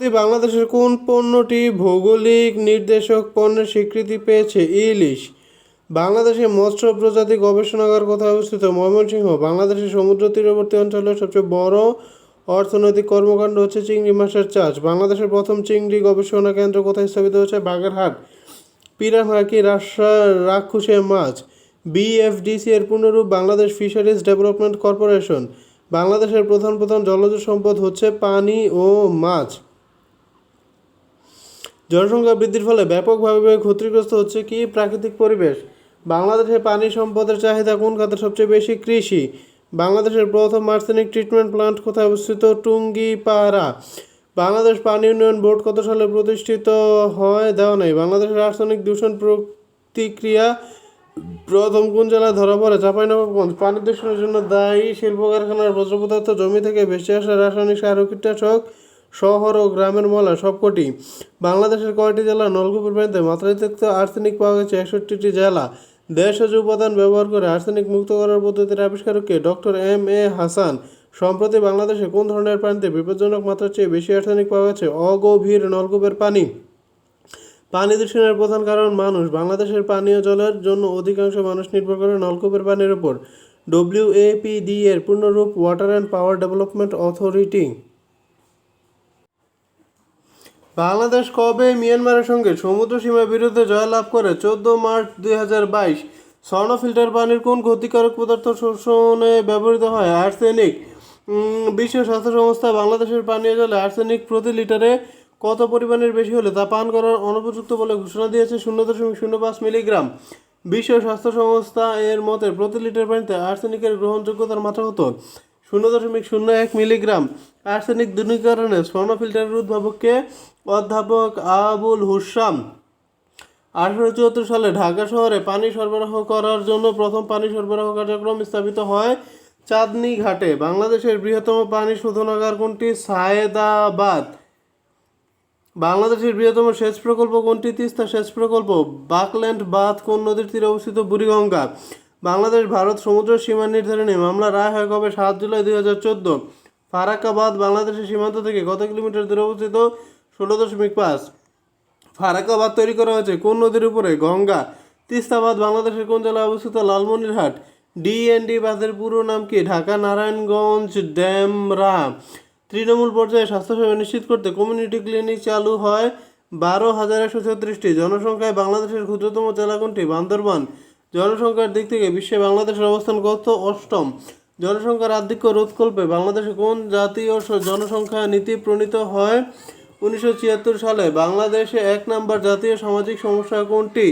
সম্প্রতি বাংলাদেশের কোন পণ্যটি ভৌগোলিক নির্দেশক পণ্যের স্বীকৃতি পেয়েছে? ইলিশ। বাংলাদেশের মৎস্য প্রজাতি গবেষণাগার কোথায় অবস্থিত? ময়মনসিংহ। বাংলাদেশের সমুদ্র তীরবর্তী অঞ্চলের সবচেয়ে বড় অর্থনৈতিক কর্মকাণ্ড হচ্ছে চিংড়ি মাছের চাষ। বাংলাদেশের প্রথম চিংড়ি গবেষণা কেন্দ্র কোথায় স্থাপিত হচ্ছে? বাগেরহাট। পিরানহা কি রাক্ষসে মাছ? বিএফডিসি এর পূর্ণরূপ বাংলাদেশ ফিশারিজ ডেভেলপমেন্ট কর্পোরেশন। বাংলাদেশের প্রধান প্রধান জলজ সম্পদ হচ্ছে পানি ও মাছ। জনসংখ্যা বৃদ্ধির ফলে ব্যাপকভাবে ক্ষতিগ্রস্ত হচ্ছে কি? প্রাকৃতিক পরিবেশ। বাংলাদেশে পানি সম্পদের চাহিদা কোন খাতে সবচেয়ে বেশি? কৃষি। বাংলাদেশের প্রথম আর্সেনিক ট্রিটমেন্ট প্ল্যান্ট কোথায় অবস্থিত? টুঙ্গিপাড়া। বাংলাদেশ পানি উন্নয়ন বোর্ড কত সালে প্রতিষ্ঠিত হয়? দেওয়া নেই। বাংলাদেশের আর্সেনিক দূষণ প্রতিক্রিয়া প্রথম কোন জেলায় ধরা পড়ে? চাঁপাইনবাবগঞ্জ। পানি দূষণের জন্য দায়ী শিল্প কারখানার বর্জ্য পদার্থ, জমি থেকে ভেসে আসা রাসায়নিক সার ও কীটনাশক, শহর ও গ্রামের ময়লা সবকটি। বাংলাদেশের কয়টি জেলা নলকূপের পানিতে মাত্রাতিরিক্ত আর্সেনিক পাওয়া গেছে? 61টি জেলা। দেশজ উপাদান ব্যবহার করে আর্সেনিক মুক্ত করার পদ্ধতির আবিষ্কারককে? Doctor M A. হাসান। সম্প্রতি বাংলাদেশে কোন ধরনের পানিতে বিপজ্জনক মাত্রার চেয়ে বেশি আর্সেনিক পাওয়া গেছে? অগভীর নলকূপের পানি। পানি দূষণের প্রধান কারণ মানুষ। বাংলাদেশের পানীয় জলের জন্য অধিকাংশ মানুষ নির্ভর করে নলকূপের পানির উপর। ডব্লিউএপিডি এর পূর্ণরূপ water and power development authority. Bangladesh কবে মিয়ানমারের সঙ্গে সমুদ্র সীমার বিরুদ্ধে জয়লাভ করে? 14 মার্চ 2022। স্বর্ণ ফিল্টার পানির কোন ক্ষতিকারক পদার্থ শোষণে ব্যবহৃত হয়? আর্সেনিক। বিশ্ব স্বাস্থ্য সংস্থা বাংলাদেশের পানীয় জলে আর্সেনিক প্রতি লিটারে কত পরিমাণের বেশি হলে তা পান করার অনুপযুক্ত বলে ঘোষণা দিয়েছে? 0.05 মিলিগ্রাম। বিশ্ব স্বাস্থ্য সংস্থা এর মতে প্রতি লিটার পানিতে আর্সেনিকের গ্রহণযোগ্যতার মাত্রা কত? 0.01 মিলিগ্রাম। আর্সেনিক দূরীকরণে স্বর্ণ ফিল্টারের উদ্ভাবককে? অধ্যাপক আবুল হুসাম। 1874 সালে ঢাকা শহরে পানি সরবরাহ করার জন্য প্রথম পানি সরবরাহ কার্যক্রম স্থাপিত হয় চাঁদনী ঘাটে। বাংলাদেশের বৃহত্তম পানি শোধনাগার কোনটি? সায়েদাবাদ। বাংলাদেশের বৃহত্তম সেচ প্রকল্প কোনটি? তিস্তা সেচ প্রকল্প। বাকল্যান্ড বাঁধ কোন নদীর তীরে অবস্থিত? বুড়িগঙ্গা। বাংলাদেশ ভারত সমুদ্র সীমা নির্ধারণে মামলা রায় হয় কবে? 7 জুলাই 2014। ফারাক্কা বাঁধ বাংলাদেশের সীমান্ত থেকে কত কিলোমিটার দূরে অবস্থিত? 16.5। ফারাক্কা বাঁধ তৈরি করা হয়েছে কোন নদীর উপরে? গঙ্গা। তিস্তা বাঁধ বাংলাদেশের কোন জেলায় অবস্থিত? লালমনিরহাট। ডিএনডি বাঁধের পুরো নাম কি? ঢাকা নারায়ণগঞ্জ ড্যামরা। তৃণমূল পর্যায়ে স্বাস্থ্যসেবা নিশ্চিত করতে কমিউনিটি ক্লিনিক চালু হয় 12,136টি। জনসংখ্যায় বাংলাদেশের ক্ষুদ্রতম জেলা কোনটি? বান্দরবান। জনসংখ্যার দিক থেকে বিশ্বে বাংলাদেশের অবস্থান কত? অষ্টম। জনসংখ্যার আধিক্য রোধকল্পে বাংলাদেশে কোন জাতীয় জনসংখ্যা নীতি প্রণীত হয়? 1976 সালে। বাংলাদেশে 1 নম্বর জাতীয় সামাজিক সমস্যা কোনটি?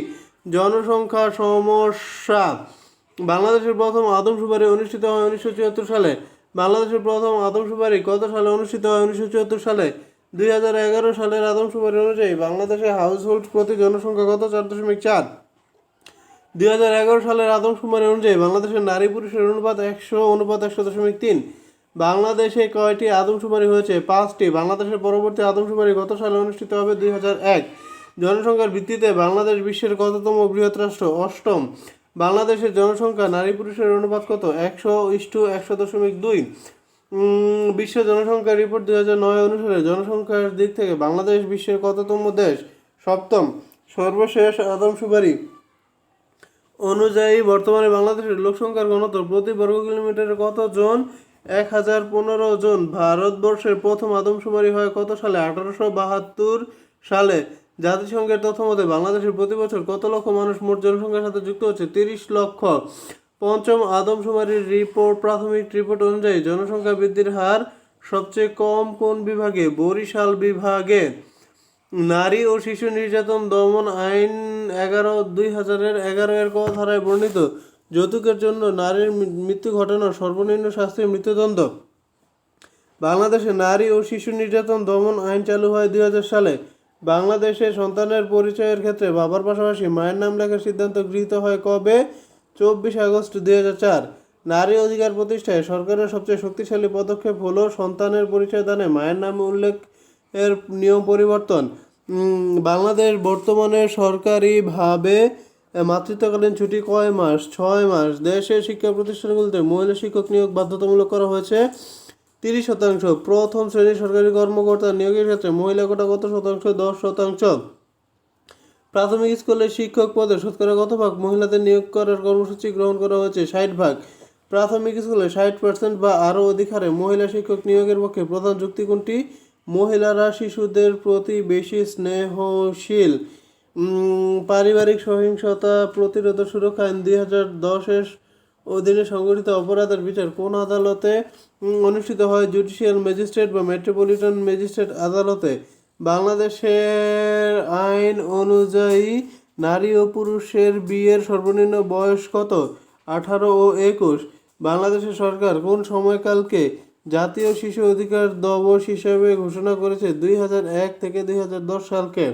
জনসংখ্যা সমস্যা। বাংলাদেশের প্রথম আদমশুমারি অনুষ্ঠিত হয় 1974 সালে। বাংলাদেশের প্রথম আদমশুমারি কত সালে অনুষ্ঠিত হয়? 1974 সালে। 2011 সালের আদমশুমারি অনুযায়ী বাংলাদেশে হাউসহোল্ড প্রতি জনসংখ্যা কত? 4.4। 2011 সালের আদমশুমারি অনুযায়ী বাংলাদেশের নারী পুরুষের অনুপাত 100:100.3। বাংলাদেশে কয়টি আদমশুমারি হয়েছে? 5টি। বাংলাদেশের পরবর্তী আদমশুমারি কত সালে অনুষ্ঠিত হবে? 2001। জনসংখ্যার ভিত্তিতে বাংলাদেশ বিশ্বের কততম বৃহৎ রাষ্ট্র? অষ্টম। বাংলাদেশের জনসংখ্যা নারী পুরুষের অনুপাত কত? 100:100.2। বিশ্ব জনসংখ্যা রিপোর্ট 2009 অনুসারে জনসংখ্যার দিক থেকে বাংলাদেশ বিশ্বের কততম দেশ? সপ্তম। সর্বশেষ আদমশুমারি অনুযায়ী বর্তমানে বাংলাদেশের লোকসংখ্যার ঘনত্ব প্রতি বর্গ কিলোমিটারে কত জন? 1015 জন। ভারতবর্ষের প্রথম আদমশুমারি হয় কত সালে? 1872 সালে। জাতিসংঘের তথ্য মতে বাংলাদেশের প্রতি বছর কত লক্ষ মানুষ মোট জনসংখ্যার সাথে যুক্ত হচ্ছে? 30 লক্ষ। পঞ্চম আদমশুমারির প্রাথমিক রিপোর্ট অনুযায়ী জনসংখ্যা বৃদ্ধির হার সবচেয়ে কম কোন বিভাগে? বরিশাল বিভাগে। নারী ও শিশু নির্যাতন দমন আইন 11/2011 এর ক ধারায় বর্ণিত যৌতুকের জন্য নারীর মৃত্যু ঘটানোর সর্বনিম্ন শাস্তি মৃত্যুদণ্ড। বাংলাদেশে নারী ও শিশু নির্যাতন দমন আইন চালু হয় 2000 সালে। বাংলাদেশে সন্তানের পরিচয়ের ক্ষেত্রে বাবার পাশাপাশি মায়ের নাম লেখার সিদ্ধান্ত গৃহীত হয় কবে? 24 আগস্ট 2004। নারী অধিকার প্রতিষ্ঠায় সরকারের সবচেয়ে শক্তিশালী পদক্ষেপ হলো সন্তানের পরিচয় দানে মায়ের নাম উল্লেখ এর নিয়ম পরিবর্তন। বাংলাদেশ বর্তমানে সরকারিভাবে মাতৃত্বকালীন ছুটি কয় মাস? 6 মাস। দেশের শিক্ষা প্রতিষ্ঠানগুলিতে মহিলা শিক্ষক নিয়োগ বাধ্যতামূলক করা হয়েছে 30%। প্রথম শ্রেণীর সরকারি কর্মকর্তা নিয়োগের ক্ষেত্রে মহিলা কোটা কত শতাংশ? 10%। প্রাথমিক স্কুলের শিক্ষক পদে শতকরা কত ভাগ মহিলাদের নিয়োগ করার কর্মসূচি গ্রহণ করা হয়েছে? 60%। প্রাথমিক স্কুলে 60% বা আরও অধিক হারে মহিলা শিক্ষক নিয়োগের পক্ষে প্রধান যুক্তি কোনটি? মহিলারা শিশুদের প্রতি বেশি স্নেহশীল। পারিবারিক সহিংসতা প্রতিরোধ সুরক্ষা আইন 2010-এর অধীনে সংগঠিত অপরাধের বিচার কোন আদালতে অনুষ্ঠিত হয়? জুডিশিয়াল ম্যাজিস্ট্রেট বা মেট্রোপলিটন ম্যাজিস্ট্রেট আদালতে। বাংলাদেশের আইন অনুযায়ী নারী ও পুরুষের বিয়ের সর্বনিম্ন বয়স কত? 18 ও 21। বাংলাদেশের সরকার কোন সময়কালকে জাতীয় শিশু অধিকার দিবস হিসেবে ঘোষণা করেছে? 2001 থেকে 2010 সালকে।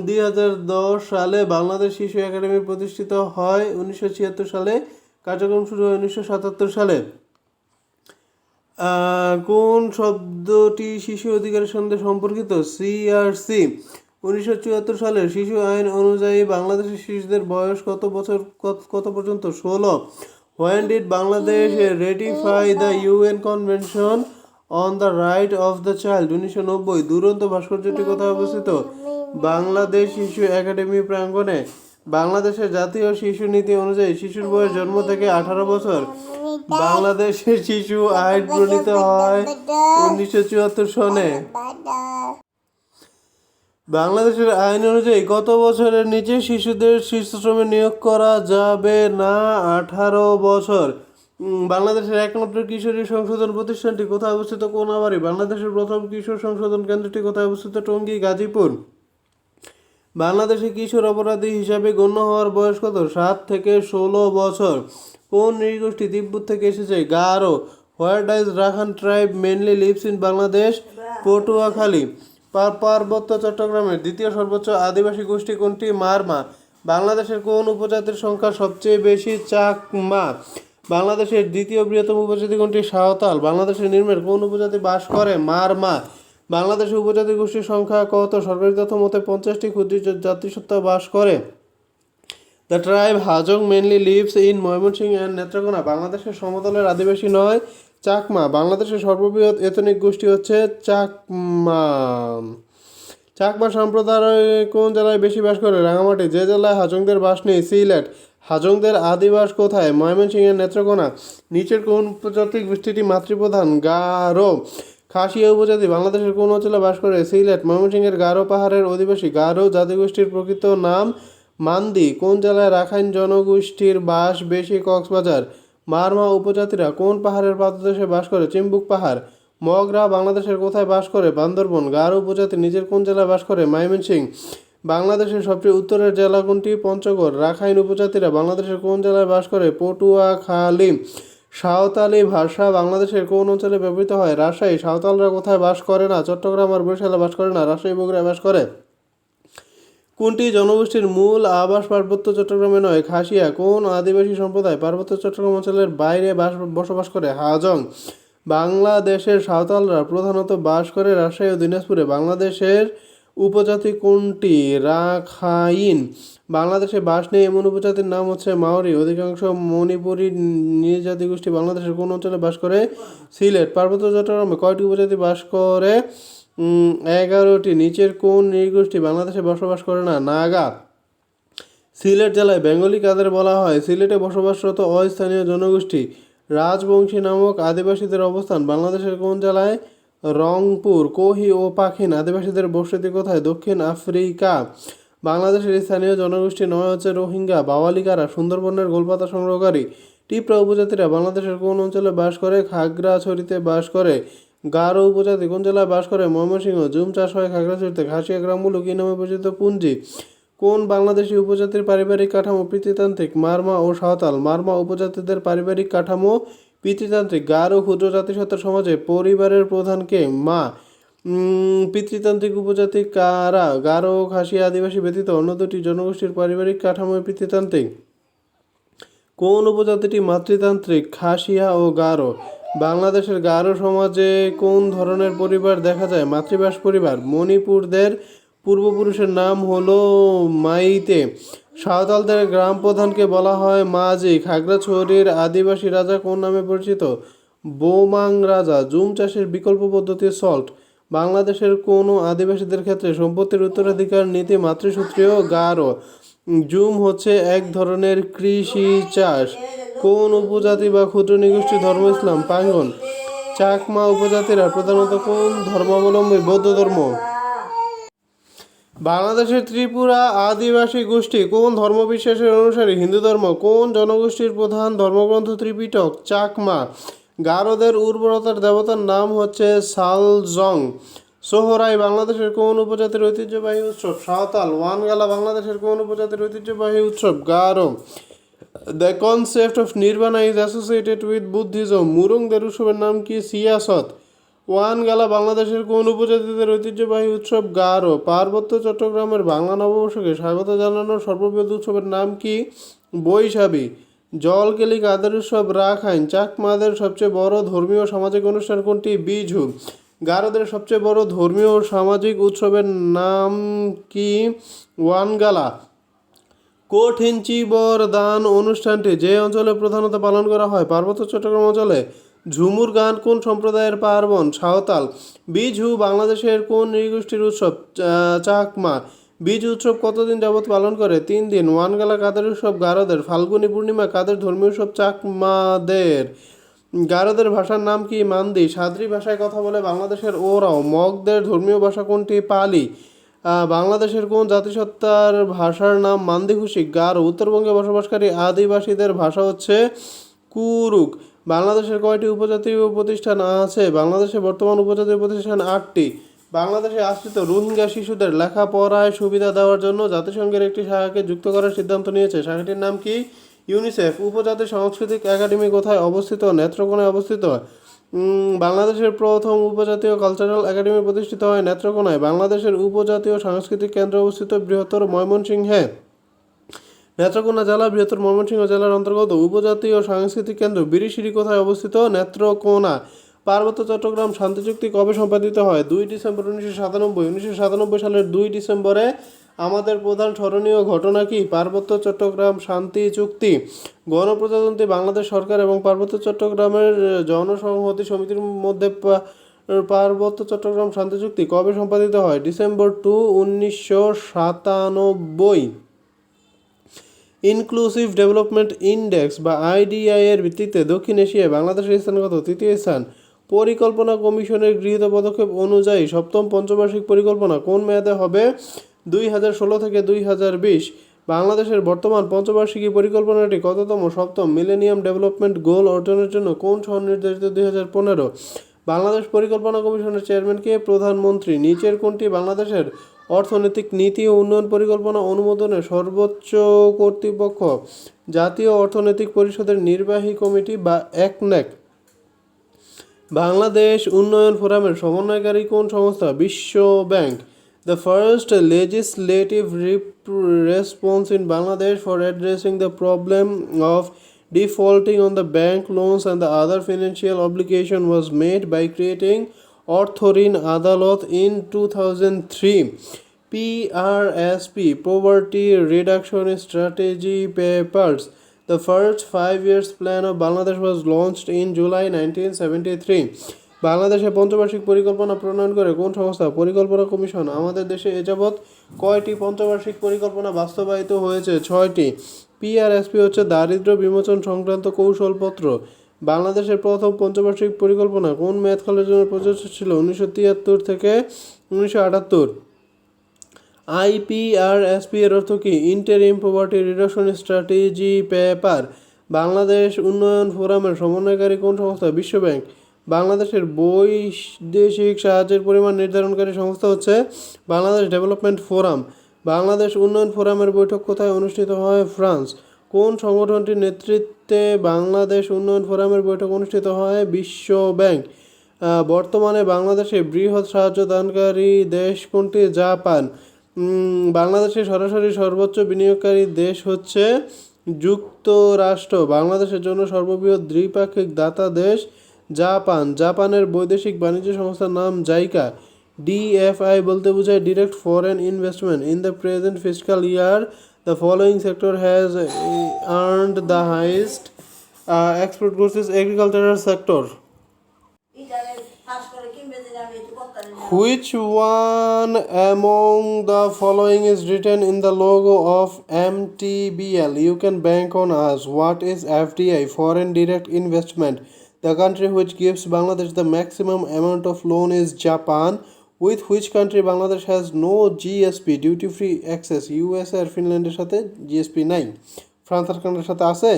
2010 সালে বাংলাদেশ শিশু একাডেমি প্রতিষ্ঠিত হয়। 1976 সালে কার্যক্রম শুরু হয় 1977 সালে। কোন শব্দটি শিশু অধিকারের সঙ্গে সম্পর্কিত? CRC। 1974 সালের শিশু আইন অনুযায়ী বাংলাদেশের শিশুদের বয়স কত পর্যন্ত? 16। When did Bangladesh ratify the UN Convention on the Right of the Child? 1990। দুরন্ত ভাস্কর্যটি কোথায় অবস্থিত? বাংলাদেশ শিশু একাডেমি প্রাঙ্গণে। বাংলাদেশের জাতীয় শিশু নীতি অনুযায়ী শিশুর বয়স জন্ম থেকে 18 বছর। বাংলাদেশের শিশু আইন প্রণীত হয় 1974 সনে। বাংলাদেশের আইন অনুযায়ী কত বছরের নিচে শিশুদের শিশুশ্রমে নিয়োগ করা যাবে না? 18 বছর। বাংলাদেশের একমাত্র কিশোরী সংশোধন প্রতিষ্ঠানটি কোথায় অবস্থিত? কোনাবাড়ী। বাংলাদেশের প্রথম কিশোর সংশোধন কেন্দ্রটি কোথায় অবস্থিত? টঙ্গী, গাজীপুর। বাংলাদেশে কিশোর অপরাধী হিসাবে গণ্য হওয়ার বয়স কত? 7 থেকে 16 বছর। কোন নৃগোষ্ঠী তিব্বত থেকে এসেছে? Garo. Where does Rakhain tribe mainly lives in Bangladesh? Patuakhali. পার্বত্য চট্টগ্রামের দ্বিতীয় সর্বোচ্চ আদিবাসী গোষ্ঠী কোনটি? মারমা। বাংলাদেশের কোন উপজাতির সংখ্যা সবচেয়ে বেশি? চাকমা। বাংলাদেশের দ্বিতীয় বৃহত্তম উপজাতি কোনটি? সাঁওতাল। বাংলাদেশের নিম্নের কোন উপজাতি বাস করে? মারমা। বাংলাদেশের উপজাতি গোষ্ঠীর সংখ্যা কত? সরকারি তথ্য মতে 50টি ক্ষুদ্র জাতিসত্তা বাস করে। The tribe Hajong mainly lives in Mymensingh and Netrokona. বাংলাদেশের সমতলের আদিবাসী নয়, চাকমা। বাংলাদেশের সর্ববৃহৎ এথনিক গোষ্ঠী হচ্ছে চাকমা। চাকমা সম্প্রদায় কোন জেলায় বেশি বাস করে? রাঙামাটি। যে জেলায় হাজংদের বাস নেই? সিলেট। হাজংদের আদিবাস কোথায়? ময়মনসিংহের নেত্রকোনা। নিচের কোন উপজাতি গোষ্ঠীটি মাতৃপ্রধান? গারো। খাসিয়া উপজাতি বাংলাদেশের কোন অঞ্চলে বাস করে? সিলেট। ময়মনসিংহের গারো পাহাড়ের অধিবাসী। গারো জাতিগোষ্ঠীর প্রকৃত নাম মান্দি। কোন জেলায় রাখাইন জনগোষ্ঠীর বাস বেশি? কক্সবাজার। মারমা উপজাতিরা কোন পাহাড়ের পাদদেশে বাস করে? চিম্বুক পাহাড়। মগরা বাংলাদেশের কোথায় বাস করে? বান্দরবন। গারো উপজাতি নিজের কোন জেলায় বাস করে? ময়মনসিংহ। বাংলাদেশের সবচেয়ে উত্তরের জেলা কোনটি? পঞ্চগড়। রাখাইন উপজাতিরা বাংলাদেশের কোন জেলায় বাস করে? পটুয়াখালী। সাঁওতালি ভাষা বাংলাদেশের কোন অঞ্চলে ব্যবহৃত হয়? রাজশাহী। সাঁওতালরা কোথায় বাস করে না? চট্টগ্রাম আর বরিশালে বাস করে না, রাজশাহী বগুড়ায় বাস করে। কোনটি জনগোষ্ঠীর মূল আবাস পার্বত্য চট্টগ্রামে নয়? খাসিয়া। কোন আদিবাসী সম্প্রদায় পার্বত্য চট্টগ্রাম অঞ্চলের বাইরে বসবাস করে? হাজং। বাংলাদেশের সাঁওতালরা প্রধানত বাস করে রাজশাহী ও দিনাজপুরে। বাংলাদেশের উপজাতি কোনটি? রাখাইন। বাংলাদেশে বাস নেই এমন উপজাতির নাম হচ্ছে মাওরি। অধিকাংশ মণিপুরী নৃজাতি গোষ্ঠী বাংলাদেশের কোন অঞ্চলে বাস করে? সিলেট। পার্বত্য চট্টগ্রামে কয়টি উপজাতি বাস করে? 11টি। নিচের কোন নৃগোষ্ঠী বাংলাদেশে বসবাস করে না? নাগা। সিলেট জেলায় বেঙ্গলি কাদের বলা হয়? সিলেটে বসবাসরত অস্থানীয় জনগোষ্ঠী। রাজবংশী নামক আদিবাসীদের অবস্থান বাংলাদেশের কোন জেলায়? রংপুর। কোহি ও পাখিন আদিবাসীদের বসতি কোথায়? দক্ষিণ আফ্রিকা। বাংলাদেশের স্থানীয় জনগোষ্ঠী নয় হচ্ছে রোহিঙ্গা। বাওয়ালিকারা সুন্দরবনের গোলপাতা সংগ্রহকারী। টিপরা উপজাতিরা বাংলাদেশের কোন অঞ্চলে বাস করে? খাগড়াছড়িতে বাস করে। গারো উপজাতি কোন জেলায় বাস করে? ময়মনসিংহ। জুম চাষ হয় খাগড়াছড়িতে। খাসিয়া গ্রামগুলো কি নামে পরিচিত? পুঞ্জি। কোন বাংলাদেশি উপজাতির পারিবারিক কাঠামো পিতৃতান্ত্রিক? মারমা ও সাঁওতাল। মারমা উপজাতিদের পারিবারিক কাঠামো পিতৃতান্ত্রিক। গারো ক্ষুদ্র জাতিসত্তার সমাজে পরিবারের প্রধানকে? মা। পিতৃতান্ত্রিক উপজাতি কারা? গারো ও খাসিয়া আদিবাসী ব্যতীত অন্য দুটি জনগোষ্ঠীর পারিবারিক কাঠামো পিতৃতান্ত্রিক। কোন উপজাতিটি মাতৃতান্ত্রিক? খাসিয়া ও গারো। বাংলাদেশের গারো সমাজে কোন ধরনের পরিবার দেখা যায়? মাতৃবাস পরিবার। মণিপুরদের পূর্বপুরুষের নাম হলো মাইতে। সাঁওতালদের গ্রাম প্রধানকে বলা হয় মাঝি। খাগড়াছড়ির আদিবাসী রাজা কোন নামে পরিচিত? বোমাং রাজা। জুম চাষের বিকল্প পদ্ধতি সল্ট। বাংলাদেশের কোনো আদিবাসীদের ক্ষেত্রে সম্পত্তির উত্তরাধিকার নীতি মাতৃসূত্রীয় গারো। জুম হচ্ছে এক ধরনের কৃষি চাষ। কোন উপজাতি বা ক্ষুদ্র নিগোষ্ঠীর ধর্ম ইসলাম? পাঙ্গন। চাকমা উপজাতিরা প্রধানত কোন ধর্মাবলম্বী? বৌদ্ধ ধর্ম। বাংলাদেশের ত্রিপুরা আদিবাসী গোষ্ঠী কোন ধর্মবিশ্বাসের অনুসারী? হিন্দু ধর্ম। কোন জনগোষ্ঠীর প্রধান ধর্মগ্রন্থ ত্রিপিটক? চাকমা। গারোদের উর্বরতার দেবতার নাম হচ্ছে সালজং। সোহরাই বাংলাদেশের কোন উপজাতির ঐতিহ্যবাহী উৎসব? সাঁওতাল। ওয়ানগালা বাংলাদেশের কোন উপজাতির ঐতিহ্যবাহী উৎসব? Garo. The concept of nirvana is associated with Buddhism. মুরুংদের উৎসবের নাম কি? সিয়াসত। ওয়ানগালা বাংলাদেশের কোন উপজাতিদের ঐতিহ্যবাহী উৎসব? গারো। পার্বত্য চট্টগ্রামের বাংলা নববর্ষকে স্বাগত জানানোর সর্ববৃহৎ উৎসবের নাম কি? বৈশাখী। জলকেলি কাদের উৎসব? রাখাইন। চাকমাদের সবচেয়ে বড় ধর্মীয় ও সামাজিক অনুষ্ঠান কোনটি? বিঝু। গারোদের সবচেয়ে বড় ধর্মীয় ও সামাজিক উৎসবের নাম কি? ওয়ানগালা। কঠিন চিবর দান অনুষ্ঠানটি যে অঞ্চলে প্রধানত পালন করা হয়? পার্বত্য চট্টগ্রাম অঞ্চলে। ঝুমুর গান কোন সম্প্রদায়ের পার্বণ? সাঁওতাল। বিঝু বাংলাদেশের কোন নৃগোষ্ঠীর উৎসব? চাকমা। বীজ উৎসব কতদিন যাবৎ পালন করে? 3 দিন। ওয়ানগালা কাদের উৎসব? গারোদের। ফাল্গুনী পূর্ণিমা কাদের ধর্মীয় উৎসব? চাকমাদের। গারোদের ভাষার নাম কি? মান্দি। সাদ্রি ভাষায় কথা বলে বাংলাদেশের ওরাও। মগদের ধর্মীয় ভাষা কোনটি? পালি। বাংলাদেশের কোন জাতিসত্তার ভাষার নাম? মান্দিঘোষী। গারো। উত্তরবঙ্গে বসবাসকারী আদিবাসীদের ভাষা হচ্ছে কুরুক। বাংলাদেশের কয়টি উপজাতীয় প্রতিষ্ঠান আছে? বাংলাদেশে বর্তমান উপজাতীয় প্রতিষ্ঠান 8টি। বাংলাদেশে আশ্রিত রোহিঙ্গা শিশুদের লেখাপড়ায় সুবিধা দেওয়ার জন্য জাতিসংঘের একটি শাখাকে যুক্ত করার সিদ্ধান্ত নিয়েছে। শাখাটির নাম কি? ইউনিসেফ। উপজাতি সাংস্কৃতিক একাডেমি কোথায় অবস্থিত? নেত্রকোনায় অবস্থিত। বাংলাদেশের প্রথম উপজাতীয় কালচারাল একাডেমি প্রতিষ্ঠিত হয় নেত্রকোনায়। বাংলাদেশের উপজাতীয় সাংস্কৃতিক কেন্দ্র অবস্থিত বৃহত্তর ময়মনসিংহে। নেত্রকোনা জেলা বৃহত্তর ময়মনসিংহ জেলার অন্তর্গত। উপজাতীয় সাংস্কৃতিক কেন্দ্র বিরিশিরি কোথায় অবস্থিত? নেত্রকোনা। পার্বত্য চট্টগ্রাম শান্তি চুক্তি কবে সম্পাদিত হয়? 2 ডিসেম্বর 1997। 1997 সালের 2 ডিসেম্বরে আমাদের প্রধান স্মরণীয় ঘটনা কি? পার্বত্য চট্টগ্রাম শান্তি চুক্তি। গণপ্রজাতন্ত্রী বাংলাদেশ সরকার এবং পার্বত্য চট্টগ্রামের জনসংহতি সমিতির মধ্যে পার্বত্য চট্টগ্রাম শান্তি চুক্তি কবে সম্পাদিত হয়? ডিসেম্বর 2, 1997। ইনক্লুসিভ ডেভেলপমেন্ট ইন্ডেক্স বা আইডিআই এর ভিত্তিতে দক্ষিণ এশিয়ায় বাংলাদেশের স্থান কত? 3য় স্থান। পরিকল্পনা কমিশনের গৃহীত পদক্ষেপ অনুযায়ী সপ্তম পঞ্চবার্ষিক পরিকল্পনা কোন মেয়াদে হবে? 2016 থেকে 2020। বাংলাদেশের বর্তমান পঞ্চবার্ষিকী পরিকল্পনাটি কততম? সপ্তম। মিলেনিয়াম ডেভেলপমেন্ট গোল অর্জনের জন্য কোন শহর নির্ধারিত? 2015। বাংলাদেশ পরিকল্পনা কমিশনের চেয়ারম্যান কে? প্রধানমন্ত্রী। নিচের কোনটি বাংলাদেশের অর্থনৈতিক নীতি ও উন্নয়ন পরিকল্পনা অনুমোদনের সর্বোচ্চ কর্তৃপক্ষ? জাতীয় অর্থনৈতিক পরিষদের নির্বাহী কমিটি বা একনেক। বাংলাদেশ উন্নয়ন ফোরামের সমন্বয়কারী কোন সংস্থা? বিশ্ব bank. The first legislative response in Bangladesh for addressing the problem of defaulting on the bank loans and the other financial obligation was made by creating Orthorin Adalat in 2003. PRSP Poverty Reduction Strategy Papers. The first 5 years plan of Bangladesh was launched in July 1973. বাংলাদেশে পঞ্চবার্ষিক পরিকল্পনা প্রণয়ন করে কোন সংস্থা? পরিকল্পনা commission. আমাদের দেশে এ যাবৎ কয়টি পঞ্চবার্ষিক পরিকল্পনা বাস্তবায়িত হয়েছে? 6টি। পিআরএসপি হচ্ছে দারিদ্র্য বিমোচন সংক্রান্ত কৌশলপত্র। বাংলাদেশের প্রথম পঞ্চবার্ষিক পরিকল্পনা কোন মেয়াদকালের জন্য প্রযোজ্য ছিল? 1973 থেকে 1978। আইপিআরএসপি এর অর্থ কি? Interim poverty reduction strategy paper. Bangladesh উন্নয়ন ফোরামের সমন্বয়কারী কোন সংস্থা? বিশ্ব ব্যাংক। বাংলাদেশের বৈদেশিক সাহায্যের পরিমাণ নির্ধারণকারী সংস্থা হচ্ছে বাংলাদেশ ডেভেলপমেন্ট ফোরাম। বাংলাদেশ উন্নয়ন ফোরামের বৈঠক কোথায় অনুষ্ঠিত হয়? ফ্রান্স। কোন সংগঠনটির নেতৃত্বে বাংলাদেশ উন্নয়ন ফোরামের বৈঠক অনুষ্ঠিত হয়? বিশ্ব ব্যাংক। বর্তমানে বাংলাদেশে বৃহৎ সাহায্য দানকারী দেশ কোনটি? জাপান। বাংলাদেশে সরাসরি সর্বোচ্চ বিনিয়োগকারী দেশ হচ্ছে যুক্তরাষ্ট্র। বাংলাদেশের জন্য সর্ববৃহৎ দ্বিপাক্ষিক দাতা দেশ জাপান। জাপানের বৈদেশিক বাণিজ্য সংস্থার নাম জাইকা। ডিএফআই বলতে বোঝায় direct foreign investment. In the present fiscal year the following sector has earned the highest export goods is agricultural sector. Which one among the following is written in the logo of MTBL? You can bank on us. What is FDI? Foreign direct investment. The country which gives Bangladesh the maximum amount of loan is Japan. With which country Bangladesh has no GSP, duty free access? USA আর ফিনল্যান্ডের সাথে GSP নাই, France আর কানাডার সাথে আছে।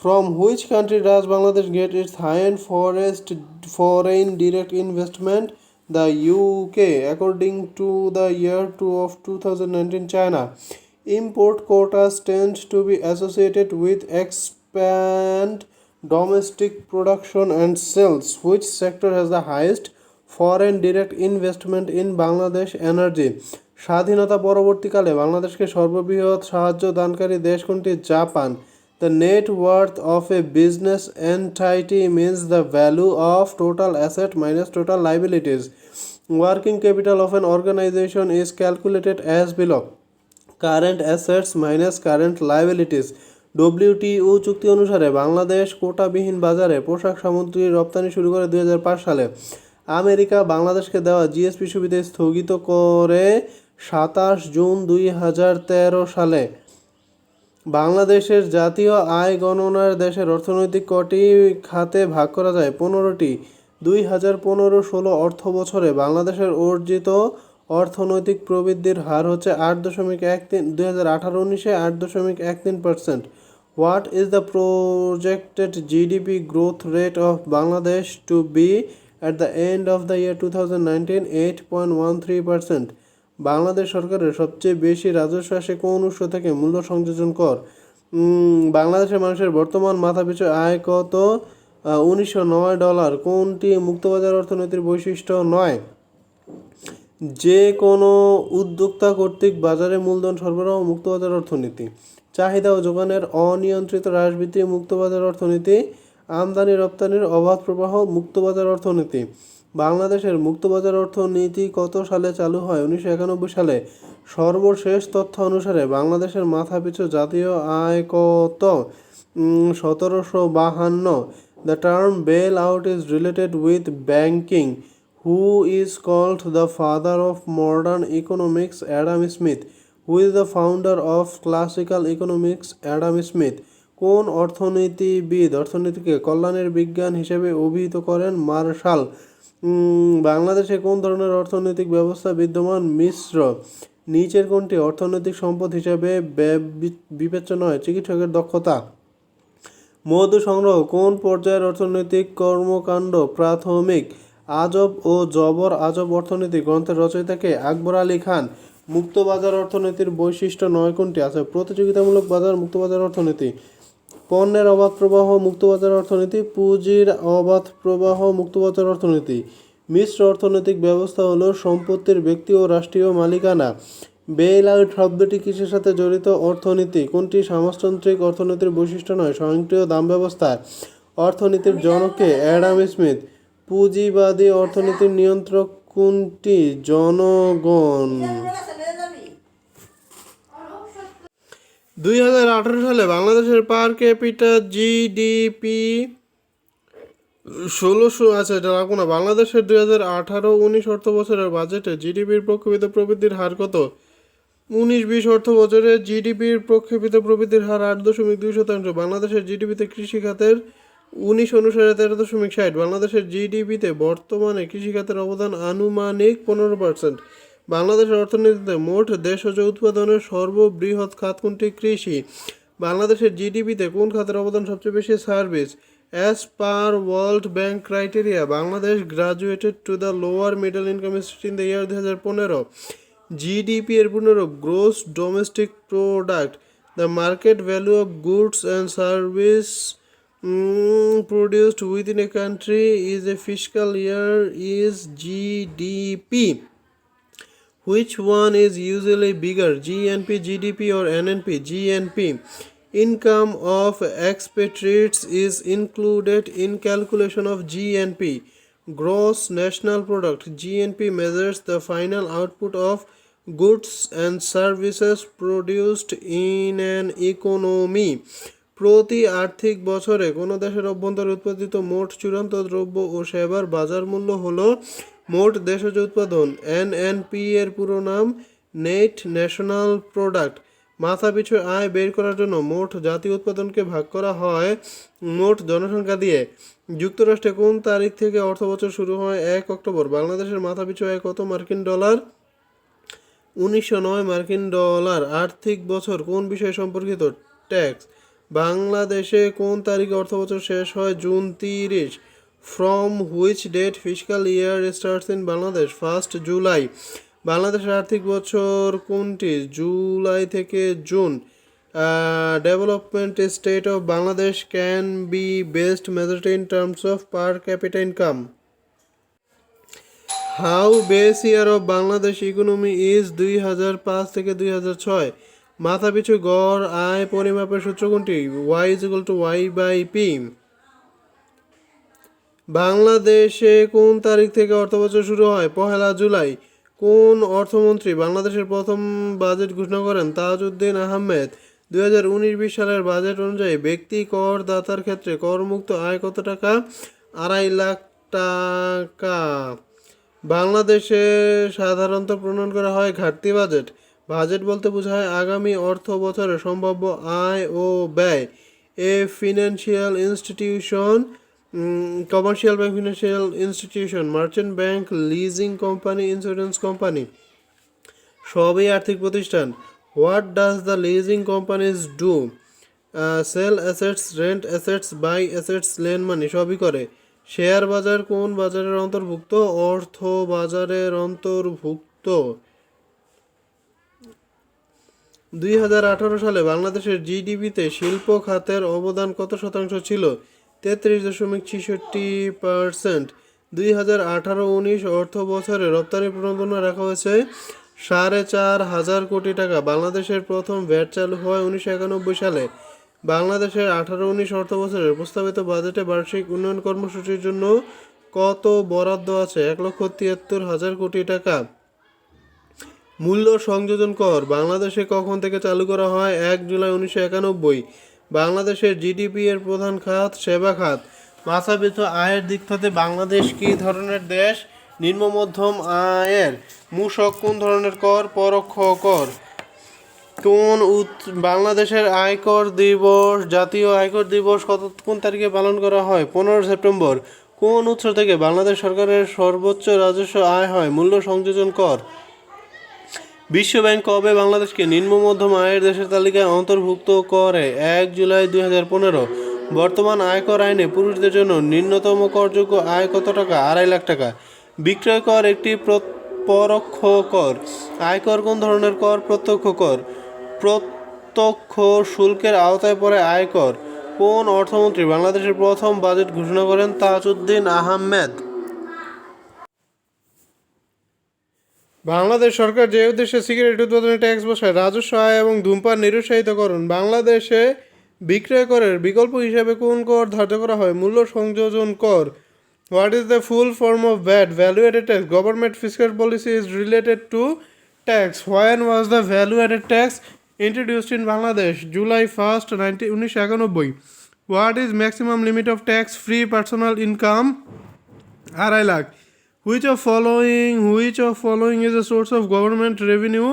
From which country does Bangladesh get its highest forest foreign direct investment? The UK, according to the year 2 of 2019 China. Import quotas tend to be associated with expand domestic production and sales. Which sector has the highest foreign direct investment in Bangladesh? Energy. স্বাধীনতা পরবর্তীকালে বাংলাদেশকে সর্ববৃহৎ সাহায্য দানকারী দেশ কোনটি? Japan. The net worth of a business entity means the value of total asset minus total liabilities. Working capital of an organization is calculated as below: current assets minus current liabilities. WTO চুক্তি অনুসারে বাংলাদেশ কোটাবিহীন বাজারে পোশাক সামগ্রী রপ্তানি শুরু করে 2005 সালে। America বাংলাদেশকে দেওয়া জিএসপি সুবিধা স্থগিত করে 27 জুন 2013 সালে। বাংলাদেশের জাতীয় আয় গণনার দেশের অর্থনৈতিক কটি খাতে ভাগ করা যায়? 15টি। 2015-16 অর্থ বছরে বাংলাদেশের অর্জিত অর্থনৈতিক প্রবৃদ্ধির হার হচ্ছে 8.13, 2018-19 8.13%। What is the projected GDP growth rate of Bangladesh to be at the end of the year 2019? 8.13%। Bangladesh সরকারের সবচেয়ে বেশি রাজস্ব আসে কোন উৎস থেকে? মূল্য সংযোজন কর। বাংলাদেশের মানুষের বর্তমান মাথাপিছু আয় কত? $1909। কোনটি মুক্তবাজার অর্থনীতির বৈশিষ্ট্য নয়? যে কোনো উদ্যোক্তা কর্তৃক বাজারে মূলধন সরবরাহ মুক্তবাজার অর্থনীতি। চাহিদা ও যোগানের অনিয়ন্ত্রিত হ্রাস বৃদ্ধি মুক্তবাজার অর্থনীতি। আমদানি রপ্তানির অবাধ প্রবাহ মুক্তবাজার অর্থনীতি। বাংলাদেশের মুক্তবাজার অর্থনীতি কত সালে চালু হয়? 1991 সালে। সর্বশেষ তথ্য অনুসারে বাংলাদেশের মাথাপিছু জাতীয় আয় কত? 1752। The term bailout is related with banking. Who is called the father of modern economics? Adam Smith. Who is the founder of classical economics? Adam Smith. কোন অর্থনীতিবিদ অর্থনীতিকে কল্যাণের বিজ্ঞান হিসেবে অভিহিত করেন? মার্শাল। বাংলাদেশে কোন ধরনের অর্থনৈতিক ব্যবস্থা বিদ্যমান? মিশ্র। নিচের কোনটি অর্থনৈতিক সম্পদ হিসেবে বিবেচ্য নয়? চিকিৎসকের দক্ষতা। মধু সংগ্রহ কোন পর্যায়ের অর্থনৈতিক কর্মকাণ্ড? প্রাথমিক। আজব ও জবর আজব অর্থনীতি গ্রন্থের রচয়িতাকে? আকবর আলী খান। মুক্তবাজার অর্থনীতির বৈশিষ্ট্য নয় কোনটি? আছে প্রতিযোগিতামূলক বাজার মুক্তবাজার অর্থনীতি। পণ্যের অবাধ প্রবাহ মুক্তবাজার অর্থনীতি। পুঁজির অবাধ প্রবাহ মুক্তবাজার অর্থনীতি। মিশ্র অর্থনৈতিক ব্যবস্থা হলো সম্পত্তির ব্যক্তি ও রাষ্ট্রীয় মালিকানা। বেইল আউট শব্দটি কিসের সাথে জড়িত? অর্থনীতি। কোনটি সমাজতান্ত্রিক অর্থনীতির বৈশিষ্ট্য নয়? স্বয়ংক্রিয় দাম ব্যবস্থা। অর্থনীতির জনককে? Adam Smith. পুঁজিবাদী অর্থনীতির নিয়ন্ত্রক কোনটি? জনগণ। 2018 সালে বাংলাদেশের পার ক্যাপিটা জিডিপি 1600 আছে, এটা রাখবো না। বাংলাদেশের 2018-19 অর্থ বছরের বাজেটে জিডিপির প্রক্ষেপিত প্রবৃদ্ধির হার কত? 19-20 অর্থ বছরে জিডিপির প্রক্ষেপিত প্রবৃদ্ধির হার 8.2%। বাংলাদেশের জিডিপিতে কৃষি খাতের 19 অনুসারে 13.60। বাংলাদেশের জিডিপিতে বর্তমানে কৃষিখাতের অবদান আনুমানিক 15%। বাংলাদেশের অর্থনীতিতে মোট দেশজ উৎপাদনের সর্ববৃহৎ খাত কোনটি? কৃষি। বাংলাদেশের জিডিপিতে কোন খাতের অবদান সবচেয়ে বেশি? Service. As per World Bank criteria Bangladesh graduated to the lower middle income state in the year 2015। GDP এর পূর্ণরূপ gross domestic product. The market value of goods and service produced within a country is a fiscal year is GDP. Which one is usually bigger, GNP, GDP or NNP? GNP. Income of expatriates is included in calculation of GNP. Gross national product. GNP measures the final output of goods and services produced in an economy. প্রতি আর্থিক বছরে কোনো দেশের অভ্যন্তরে উৎপাদিত মোট চূড়ান্ত দ্রব্য ও সেবার বাজার মূল্য হলো মোট দেশজ উৎপাদন এনএনপি এর পুরো নাম নেট ন্যাশনাল প্রোডাক্ট। মাথাপিছু আয় বের করার জন্য মোট জাতীয় উৎপাদনকে ভাগ করা হয় মোট জনসংখ্যা দিয়ে। যুক্তরাষ্ট্রে কোন তারিখ থেকে অর্থবছর শুরু হয়? 1 অক্টোবর। বাংলাদেশের মাথাপিছু আয় কত মার্কিন ডলার? 1909 মার্কিন ডলার। আর্থিক বছর কোন বিষয় সম্পর্কিত? ট্যাক্স। বাংলাদেশে কোন তারিখে অর্থবছর শেষ হয়? জুন 30। From which date fiscal year starts in Bangladesh? 1 July. বাংলাদেশের আর্থিক বছর কোনটি? জুলাই থেকে জুন। Development state of Bangladesh can be best measured in terms of per capita income. How base year of Bangladesh economy is 2005 থেকে 2006। মাথাপিছু গড় আয় পরিমাপের সূত্র কোনটি? Y=Y/P। বাংলাদেশে কোন তারিখ থেকে অর্থবছর শুরু হয়? 1 জুলাই। কোন অর্থমন্ত্রী বাংলাদেশের প্রথম বাজেট ঘোষণা করেন? তাজউদ্দিন আহমেদ। 2019-20 সালের বাজেট অনুযায়ী ব্যক্তি করদাতার ক্ষেত্রে করমুক্ত আয় কত টাকা? 2.5 লাখ টাকা। বাংলাদেশে সাধারণত প্রণয়ন করা হয় ঘাটতি বাজেট। বাজেট বলতে বোঝায় আগামী অর্থ বছরের সম্ভাব্য আয় ও ব্যয়। A financial institution, commercial bank, financial institution, merchant bank, leasing company, insurance company সবই আর্থিক প্রতিষ্ঠান। What does the leasing companies do? Sell assets, rent assets, buy assets, lend money সবই করে। শেয়ার বাজার কোন বাজারের অন্তর্ভুক্ত? অর্থ বাজারের অন্তর্ভুক্ত। 2018 সালে বাংলাদেশের জিডিপিতে শিল্প খাতের অবদান কত শতাংশ ছিল? 33.66%। 2018-19 অর্থ বছরে রপ্তানি প্রণোদনা রাখা হয়েছে 4,500 কোটি টাকা। বাংলাদেশের প্রথম ভ্যাট চালু হয় 1991 সালে। বাংলাদেশের 18-19 অর্থ বছরের প্রস্তাবিত বাজেটে বার্ষিক উন্নয়ন কর্মসূচির জন্য কত বরাদ্দ আছে? 1,73,000 কোটি টাকা। মূল্য সংযোজন কর বাংলাদেশে কখন থেকে চালু করা হয়? 1 জুলাই 1991। বাংলাদেশের জিডিপি এর প্রধান খাত সেবা খাত। মাথাপিছু আয়ের দিক থেকে বাংলাদেশ কি ধরনের দেশ? নিম্ন মধ্যম আয়ের। মূসক কোন ধরনের কর? পরোক্ষ কর। বাংলাদেশের আয়কর দিবস, জাতীয় আয়কর দিবস কোন তারিখে পালন করা হয়? 15 সেপ্টেম্বর। কোন উৎস থেকে বাংলাদেশ সরকারের সর্বোচ্চ রাজস্ব আয় হয়? মূল্য সংযোজন কর। বিশ্বব্যাংক কবে বাংলাদেশকে নিম্ন মধ্যম আয়ের দেশের তালিকায় অন্তর্ভুক্ত করে? 1 জুলাই 2015। বর্তমান আয়কর আইনে পুরুষদের জন্য নিম্নতম করযোগ্য আয় কত টাকা? 2.5 লাখ টাকা। বিক্রয় কর একটি পরোক্ষ কর। আয়কর কোন ধরনের কর? প্রত্যক্ষ কর। প্রত্যক্ষ শুল্কের আওতায় পড়ে আয়কর। কোন অর্থমন্ত্রী বাংলাদেশের প্রথম বাজেট ঘোষণা করেন? তাজউদ্দিন আহমেদ। বাংলাদেশ সরকার যে উদ্দেশ্যে সিগারেট উৎপাদনে ট্যাক্স বসায়? রাজস্ব আয় এবং ধূমপান নিরুৎসাহিতকরণ। বাংলাদেশে বিক্রয় করের বিকল্প হিসাবে কোন কর ধার্য করা হয়? মূল্য সংযোজন কর। What is the full form of VAT? Value aided tax. Government fiscal policy is related to tax. When was the value aided tax introduced in Bangladesh? July 1, 1991। What is maximum limit of tax free personal income? 2.5 lakh. Which of following is a source of government revenue?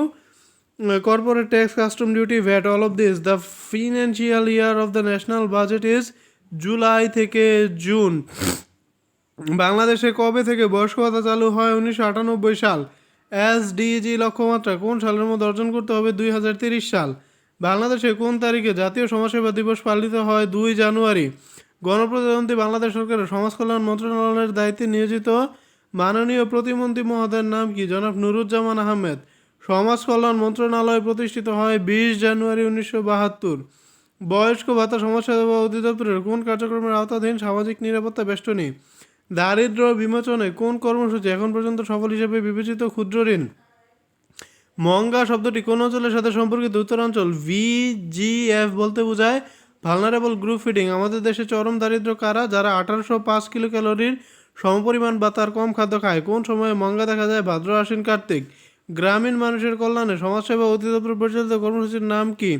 Corporate tax, custom duty, VAT, all of this. The financial year of the national budget is July থেকে June. বাংলাদেশে কবে থেকে বয়স্ক ভাতা চালু হয়? 1998 সাল। SDG লক্ষ্যমাত্রা কোন সালের মধ্যে অর্জন করতে হবে? 2030 সাল। বাংলাদেশে কোন তারিখে জাতীয় সমাজসেবা দিবস পালিত হয়? 2 জানুয়ারি। গণপ্রজাতন্ত্রী বাংলাদেশ সরকারের সমাজ কল্যাণ মন্ত্রণালয়ের দায়িত্বে নিয়োজিত মাননীয় প্রতিমন্ত্রী মহোদয়ের নাম কি? জনাব নুরুজ্জামান আহমেদ। সমাজ কল্যাণ মন্ত্রণালয় প্রতিষ্ঠিত হয় 20 জানুয়ারি 1972। বয়স্ক ভাতা সমাজসেবা অধিদপ্তরের কোন কার্যক্রমের আওতাধীন? সামাজিক নিরাপত্তা বেষ্টনী। দারিদ্র বিমোচনে কোন কর্মসূচি এখন পর্যন্ত সফল হিসেবে বিবেচিত? ক্ষুদ্র ঋণ। মঙ্গা শব্দটি কোন অঞ্চলের সাথে সম্পর্কিত? উত্তরাঞ্চল। VGF বলতে বোঝায় ভালনারেবল গ্রুপ ফিডিং। আমাদের দেশে চরম দারিদ্র কারা? যারা 1805 কিলো ক্যালোরির সমপরিমাণ বা তার কম খাদ্য খায়। কোন সময়ে মঙ্গা দেখা যায়? ভাদ্র, আশ্বিন, কার্তিক। গ্রামীণ মানুষের কল্যাণে সমাজসেবা অধিদপ্তর পরিচালিত কর্মসূচির নাম কি?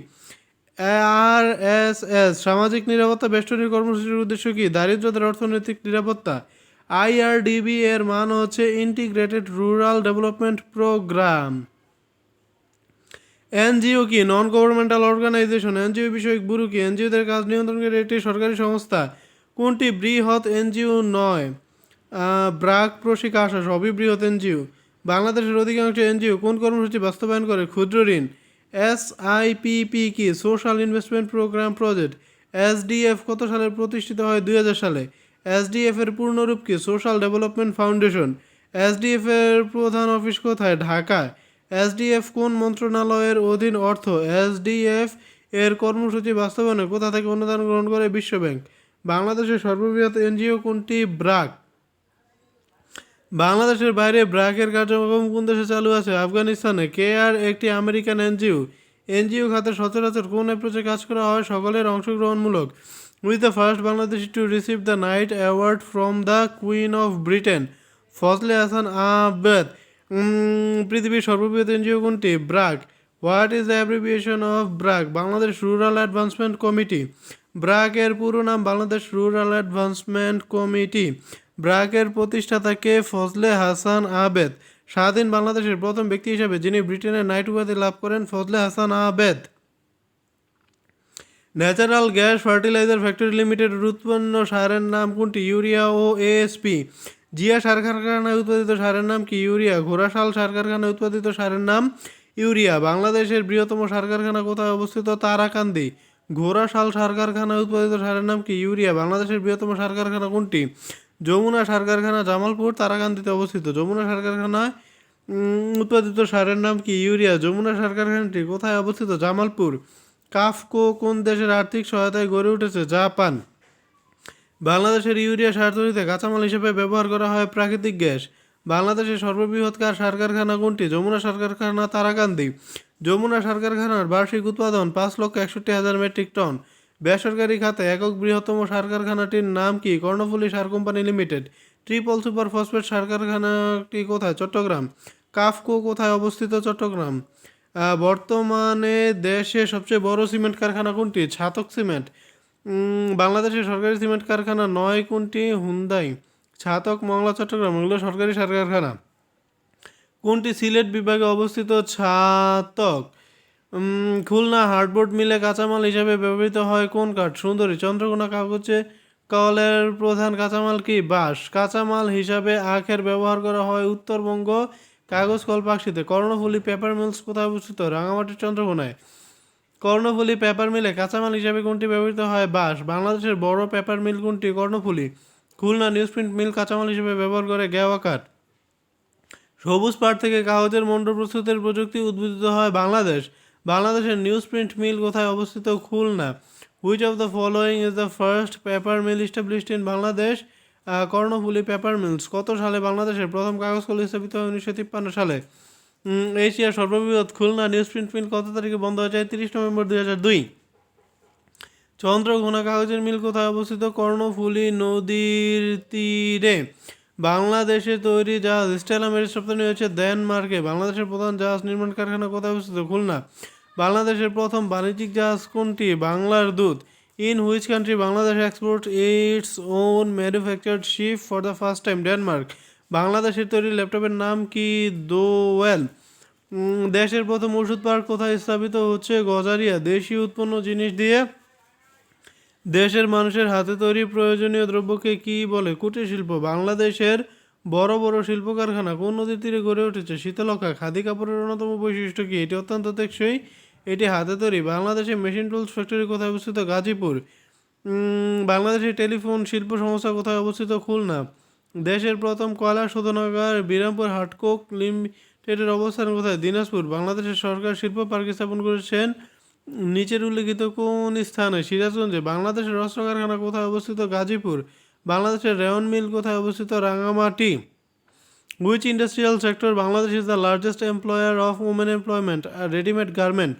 RSS। সামাজিক নিরাপত্তা বেষ্টনীর কর্মসূচির উদ্দেশ্য কি? দারিদ্রদের অর্থনৈতিক নিরাপত্তা। আইআরডিবি এর মান হচ্ছে integrated rural development programme. NGO কি? Non governmental organisation. এনজিও বিষয়ক ব্যুরো কি? এনজিওদের কাজ নিয়ন্ত্রণকারী একটি সরকারি সংস্থা। কোনটি বৃহৎ এনজিও নয়? ব্রাক, প্রশিকা, আশা সবই বৃহৎ এনজিও। বাংলাদেশের অধিকাংশ এনজিও কোন কর্মসূচি বাস্তবায়ন করে? ক্ষুদ্র ঋণ। এসআইপিপি কি? Social investment program project. SDF কত সালে প্রতিষ্ঠিত হয়? 2000 সালে। এসডিএফ এর পূর্ণরূপ কি? Social development foundation. এসডিএফ এর প্রধান অফিস কোথায়? ঢাকায়। এসডিএফ কোন মন্ত্রণালয়ের অধীন? অর্থ। এসডিএফ এর কর্মসূচি বাস্তবায়নে কোথা থেকে অনুদান গ্রহণ করে? বিশ্ব ব্যাংক। বাংলাদেশের সর্ববৃহৎ এনজিও কোনটি? ব্রাক। বাংলাদেশের বাইরে ব্র্যাকের কার্যক্রম কোন দেশে চালু আছে? আফগানিস্তানে। কেয়ার একটি আমেরিকান এনজিও। এনজিও খাতে সচরাচর কোন অ্যাপ্রোচে কাজ করা হয়? সকলের অংশগ্রহণমূলক। With the first Bangladeshi to receive the knight award from the queen of Britain. Fazle Hasan Ahmed. পৃথিবীর সর্ববৃহৎ এনজিও কোনটি? BRAC. What is the abbreviation of BRAC? Bangladesh rural advancement committee. ব্র্যাকের পুরো নাম বাংলাদেশ রুরাল অ্যাডভান্সমেন্ট কমিটি। ব্র্যাকের প্রতিষ্ঠাতা কে? ফজলে হাসান আহমেদ। স্বাধীন বাংলাদেশের প্রথম ব্যক্তি হিসেবে যিনি ব্রিটেনের নাইট উপাধি লাভ করেন? Fazle Hasan Ahmed. Natural gas fertiliser factory লিমিটেডের উৎপন্ন সারের নাম কোনটি? ইউরিয়া ও এএসপি। জিয়া সার কারখানায় উৎপাদিত সারের নাম কি? ইউরিয়া। ঘোড়াশাল সার কারখানায় উৎপাদিত সারের নাম? ইউরিয়া। বাংলাদেশের বৃহত্তম সার কারখানা কোথায় অবস্থিত? তারাকান্দি। ঘোড়াশাল সার কারখানায় উৎপাদিত সারের নাম কি? ইউরিয়া। বাংলাদেশের বৃহত্তম সার কারখানা কোনটি? যমুনা সার কারখানা, জামালপুর, তারাকান্দিতে অবস্থিত। যমুনা সার কারখানায় উৎপাদিত সারের নাম কি? ইউরিয়া। যমুনা সার কারখানাটি কোথায় অবস্থিত? জামালপুর। কাফকো কোন দেশের আর্থিক সহায়তায় গড়ে উঠেছে? জাপান। বাংলাদেশের ইউরিয়া সার তৈরিতে কাঁচামাল হিসেবে ব্যবহার করা হয় প্রাকৃতিক গ্যাস। বাংলাদেশের সর্ববৃহৎ সার কারখানা কোনটি? যমুনা সার কারখানা, তারাকান্দি। যমুনা সার কারখানার বার্ষিক উৎপাদন 5,61,000 মেট্রিক টন। বেসরকারি খাতে একক বৃহত্তম সার কারখানাটির নাম কি? কর্ণফুলী সার company limited. Triple super phosphate সার কারখানাটি কোথায়? চট্টগ্রাম। কাফকো কোথায় অবস্থিত? চট্টগ্রাম। বর্তমানে দেশে সবচেয়ে বড় সিমেন্ট কারখানা কোনটি? ছাতক সিমেন্ট। বাংলাদেশের সরকারি সিমেন্ট কারখানা নয় কোনটি? হুন্দাই। ছাতক, মংলা, চট্টগ্রাম এগুলো সরকারি সার কারখানা। কোনটি সিলেট বিভাগে অবস্থিত? ছাতক। খুলনা হার্ডবোর্ড মিলে কাঁচামাল হিসাবে ব্যবহৃত হয় কোন কাঠ? সুন্দরী। চন্দ্রকোনা কাগজে কলের প্রধান কাঁচামাল কি? বাঁশ। কাঁচামাল হিসাবে আখের ব্যবহার করা হয় উত্তরবঙ্গ কাগজ কল পাকশিতে। কর্ণফুলী পেপার মিলস কোথায় অবস্থিত? রাঙামাটির চন্দ্রকোনায়। কর্ণফুলী পেপার মিলে কাঁচামাল হিসাবে কোনটি ব্যবহৃত হয়? বাঁশ। বাংলাদেশের বড় পেপার মিল কোনটি? কর্ণফুলী। খুলনা নিউজপ্রিন্ট মিল কাঁচামাল হিসেবে ব্যবহার করে গেওয়া কাঠ। সবুজ পাট থেকে কাগজের মণ্ড প্রস্তুতের প্রযুক্তি উদ্ভাবিত হয় বাংলাদেশ। বাংলাদেশের নিউজপ্রিন্ট মিল কোথায় অবস্থিত? Khulna. Which of the following is the first paper mill established in Bangladesh? Karnaphuli paper mills. কত সালে বাংলাদেশের প্রথম কাগজ কল স্থাপিত হয়? 1953 সালে। এশিয়ার সর্ববৃহৎ খুলনা নিউজপ্রিন্ট মিল কত তারিখে বন্ধ হয়ে যায়? 30 নভেম্বর 2002। চন্দ্রকোনা কাগজের মিল কোথায় অবস্থিত? কর্ণফুলী নদীর তীরে। বাংলাদেশে তৈরি জাহাজ স্টেলা মেরিস রপ্তানি হয়েছে ডেনমার্কে। বাংলাদেশের প্রধান জাহাজ নির্মাণ কারখানা কোথায় অবস্থিত? খুলনা। বাংলাদেশের প্রথম বাণিজ্যিক জাহাজ কোনটি? বাংলার দূত। In which country Bangladesh export its own manufactured ship for the first time? Denmark. বাংলাদেশের তৈরি ল্যাপটপের নাম কি? দোয়েল। দেশের প্রথম ওষুধ পার্ক কোথায় স্থাপিত হচ্ছে? গজারিয়া। দেশীয় উৎপন্ন জিনিস দিয়ে দেশের মানুষের হাতে তৈরি প্রয়োজনীয় দ্রব্যকে কি বলে? কুটির শিল্প। বাংলাদেশের বড় বড় শিল্প কারখানা কোন নদীর তীরে গড়ে উঠেছে? শীতলক্ষা। খাদি কাপড়ের অন্যতম বৈশিষ্ট্য কি? এটি অত্যন্ত টেকসই, এটি হাতে তৈরি। বাংলাদেশের মেশিন টুলস ফ্যাক্টরি কোথায় অবস্থিত? গাজীপুর। বাংলাদেশের টেলিফোন শিল্প সংস্থা কোথায় অবস্থিত? খুলনা। দেশের প্রথম কয়লা শোধনাগার বিরামপুর হাটকোক লিমিটেডের অবস্থান কোথায়? দিনাজপুর। বাংলাদেশের সরকার শিল্প পার্ক স্থাপন করেছেন নিচের উল্লেখিত কোন স্থানে? সিরাজগঞ্জে। বাংলাদেশের অস্ত্র কারখানা কোথায় অবস্থিত? গাজীপুর। বাংলাদেশের রেয়ন মিল কোথায় অবস্থিত? Rangamati. Which industrial sector Bangladesh is the largest employer of women employment? Readymade garment.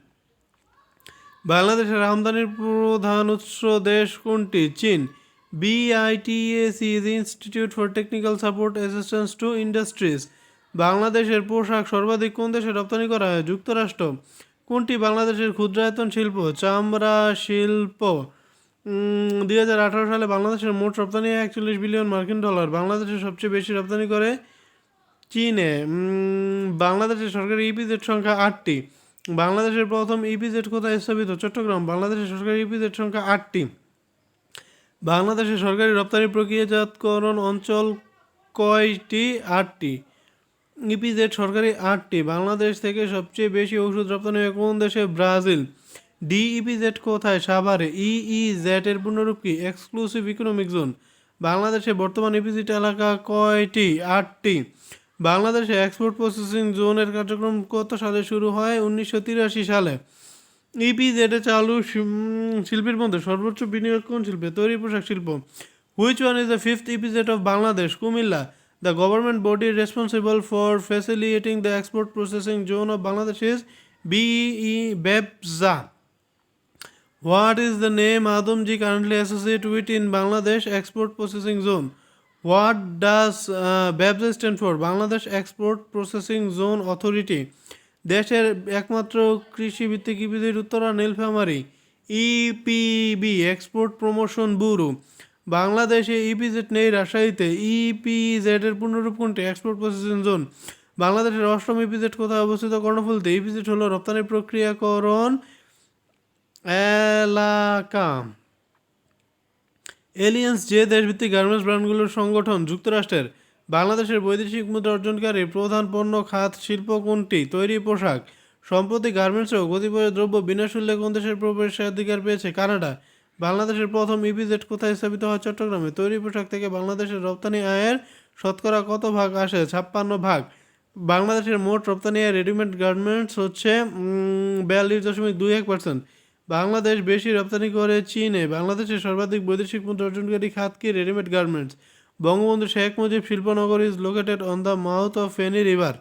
বাংলাদেশের আমদানির প্রধান উৎস দেশ কোনটি? চীন। BITAC is institute for technical support assistance to industries. বাংলাদেশের পোশাক সর্বাধিক কোন দেশে রপ্তানি করা হয়? যুক্তরাষ্ট্র। কোনটি বাংলাদেশের ক্ষুদ্রায়তন শিল্প? চামড়া শিল্প। 2018 সালে বাংলাদেশের মোট রপ্তানি 41 বিলিয়ন মার্কিন ডলার। বাংলাদেশের সবচেয়ে বেশি রপ্তানি করে চীনে। বাংলাদেশের সরকারি ইপিজেড সংখ্যা 8টি। বাংলাদেশের প্রথম ইপিজেড কোথায় স্থাপিত? চট্টগ্রাম। বাংলাদেশের সরকারি ইপিজেড সংখ্যা 8টি। বাংলাদেশের সরকারি রপ্তানি প্রক্রিয়াজাতকরণ অঞ্চল কয়টি? 8টি। ইপিজেড সরকারি 8টি। বাংলাদেশ থেকে সবচেয়ে বেশি ওষুধ রপ্তানি হয় কোন দেশে? ব্রাজিল। ডি ইপিজেড কোথায়? সাভারে। ইইজেড এর পূর্ণরূপ কি? Exclusive economic zone. বাংলাদেশে বর্তমান ইপিজেড এলাকা কয়টি? 8টি। বাংলাদেশে এক্সপোর্ট প্রসেসিং জোনের কার্যক্রম কত সালে শুরু হয়? 1983 সালে। ইপিজেডে চালু শিল্পের মধ্যে সর্বোচ্চ বিনিয়োগ কোন শিল্পে? তৈরি পোশাক শিল্প। Which one is the fifth EPZ of Bangladesh? Comilla. The government body responsible for facilitating the export processing zone of Bangladesh is B E BEPZA. What is the name Adamji currently associated with in Bangladesh Export Processing Zone? What does BEPZA stand for? Bangladesh Export Processing Zone Authority. দেশের একমাত্র কৃষিভিত্তিক EPZ Uttara Nilphamari. EPB export promotion bureau. বাংলাদেশে EPZ নেই রাজশাহীতে। EPZ এর পূর্ণরূপ কোনটি? Export processing zone. বাংলাদেশের অষ্টম ইপিজেড কোথায় অবস্থিত? কর্ণফুলীতে। ইপিজেড হলো রপ্তানি প্রক্রিয়াকরণ এলাকা। এলিয়েন্স যে দেশভিত্তিক গার্মেন্টস ব্র্যান্ডগুলোর সংগঠন? যুক্তরাষ্ট্রের। বাংলাদেশের বৈদেশিক মুদ্রা অর্জনকারী প্রধান পণ্য খাত শিল্প কোনটি? তৈরি পোশাক। সম্প্রতি গার্মেন্টসও কতিপয় দ্রব্য বিনা শুল্কে কোন দেশের প্রবেশাধিকার পেয়েছে? কানাডা। বাংলাদেশের প্রথম ইপিজেড কোথায় স্থাপিত হয়? চট্টগ্রামে। তৈরি পোশাক থেকে বাংলাদেশের রপ্তানি আয়ের শতকরা কত ভাগ আসে? 56 ভাগ। বাংলাদেশের মোট রপ্তানি আয় রেডিমেড গার্মেন্টস হচ্ছে 42.21%। বাংলাদেশ বেশি রপ্তানি করে চীনে। বাংলাদেশের সর্বাধিক বৈদেশিক মুদ্রা অর্জনকারী খাত কি? Readymade garments. Bangabandhu Sheikh Mujib Shilpanagar is located on the mouth of Feni river.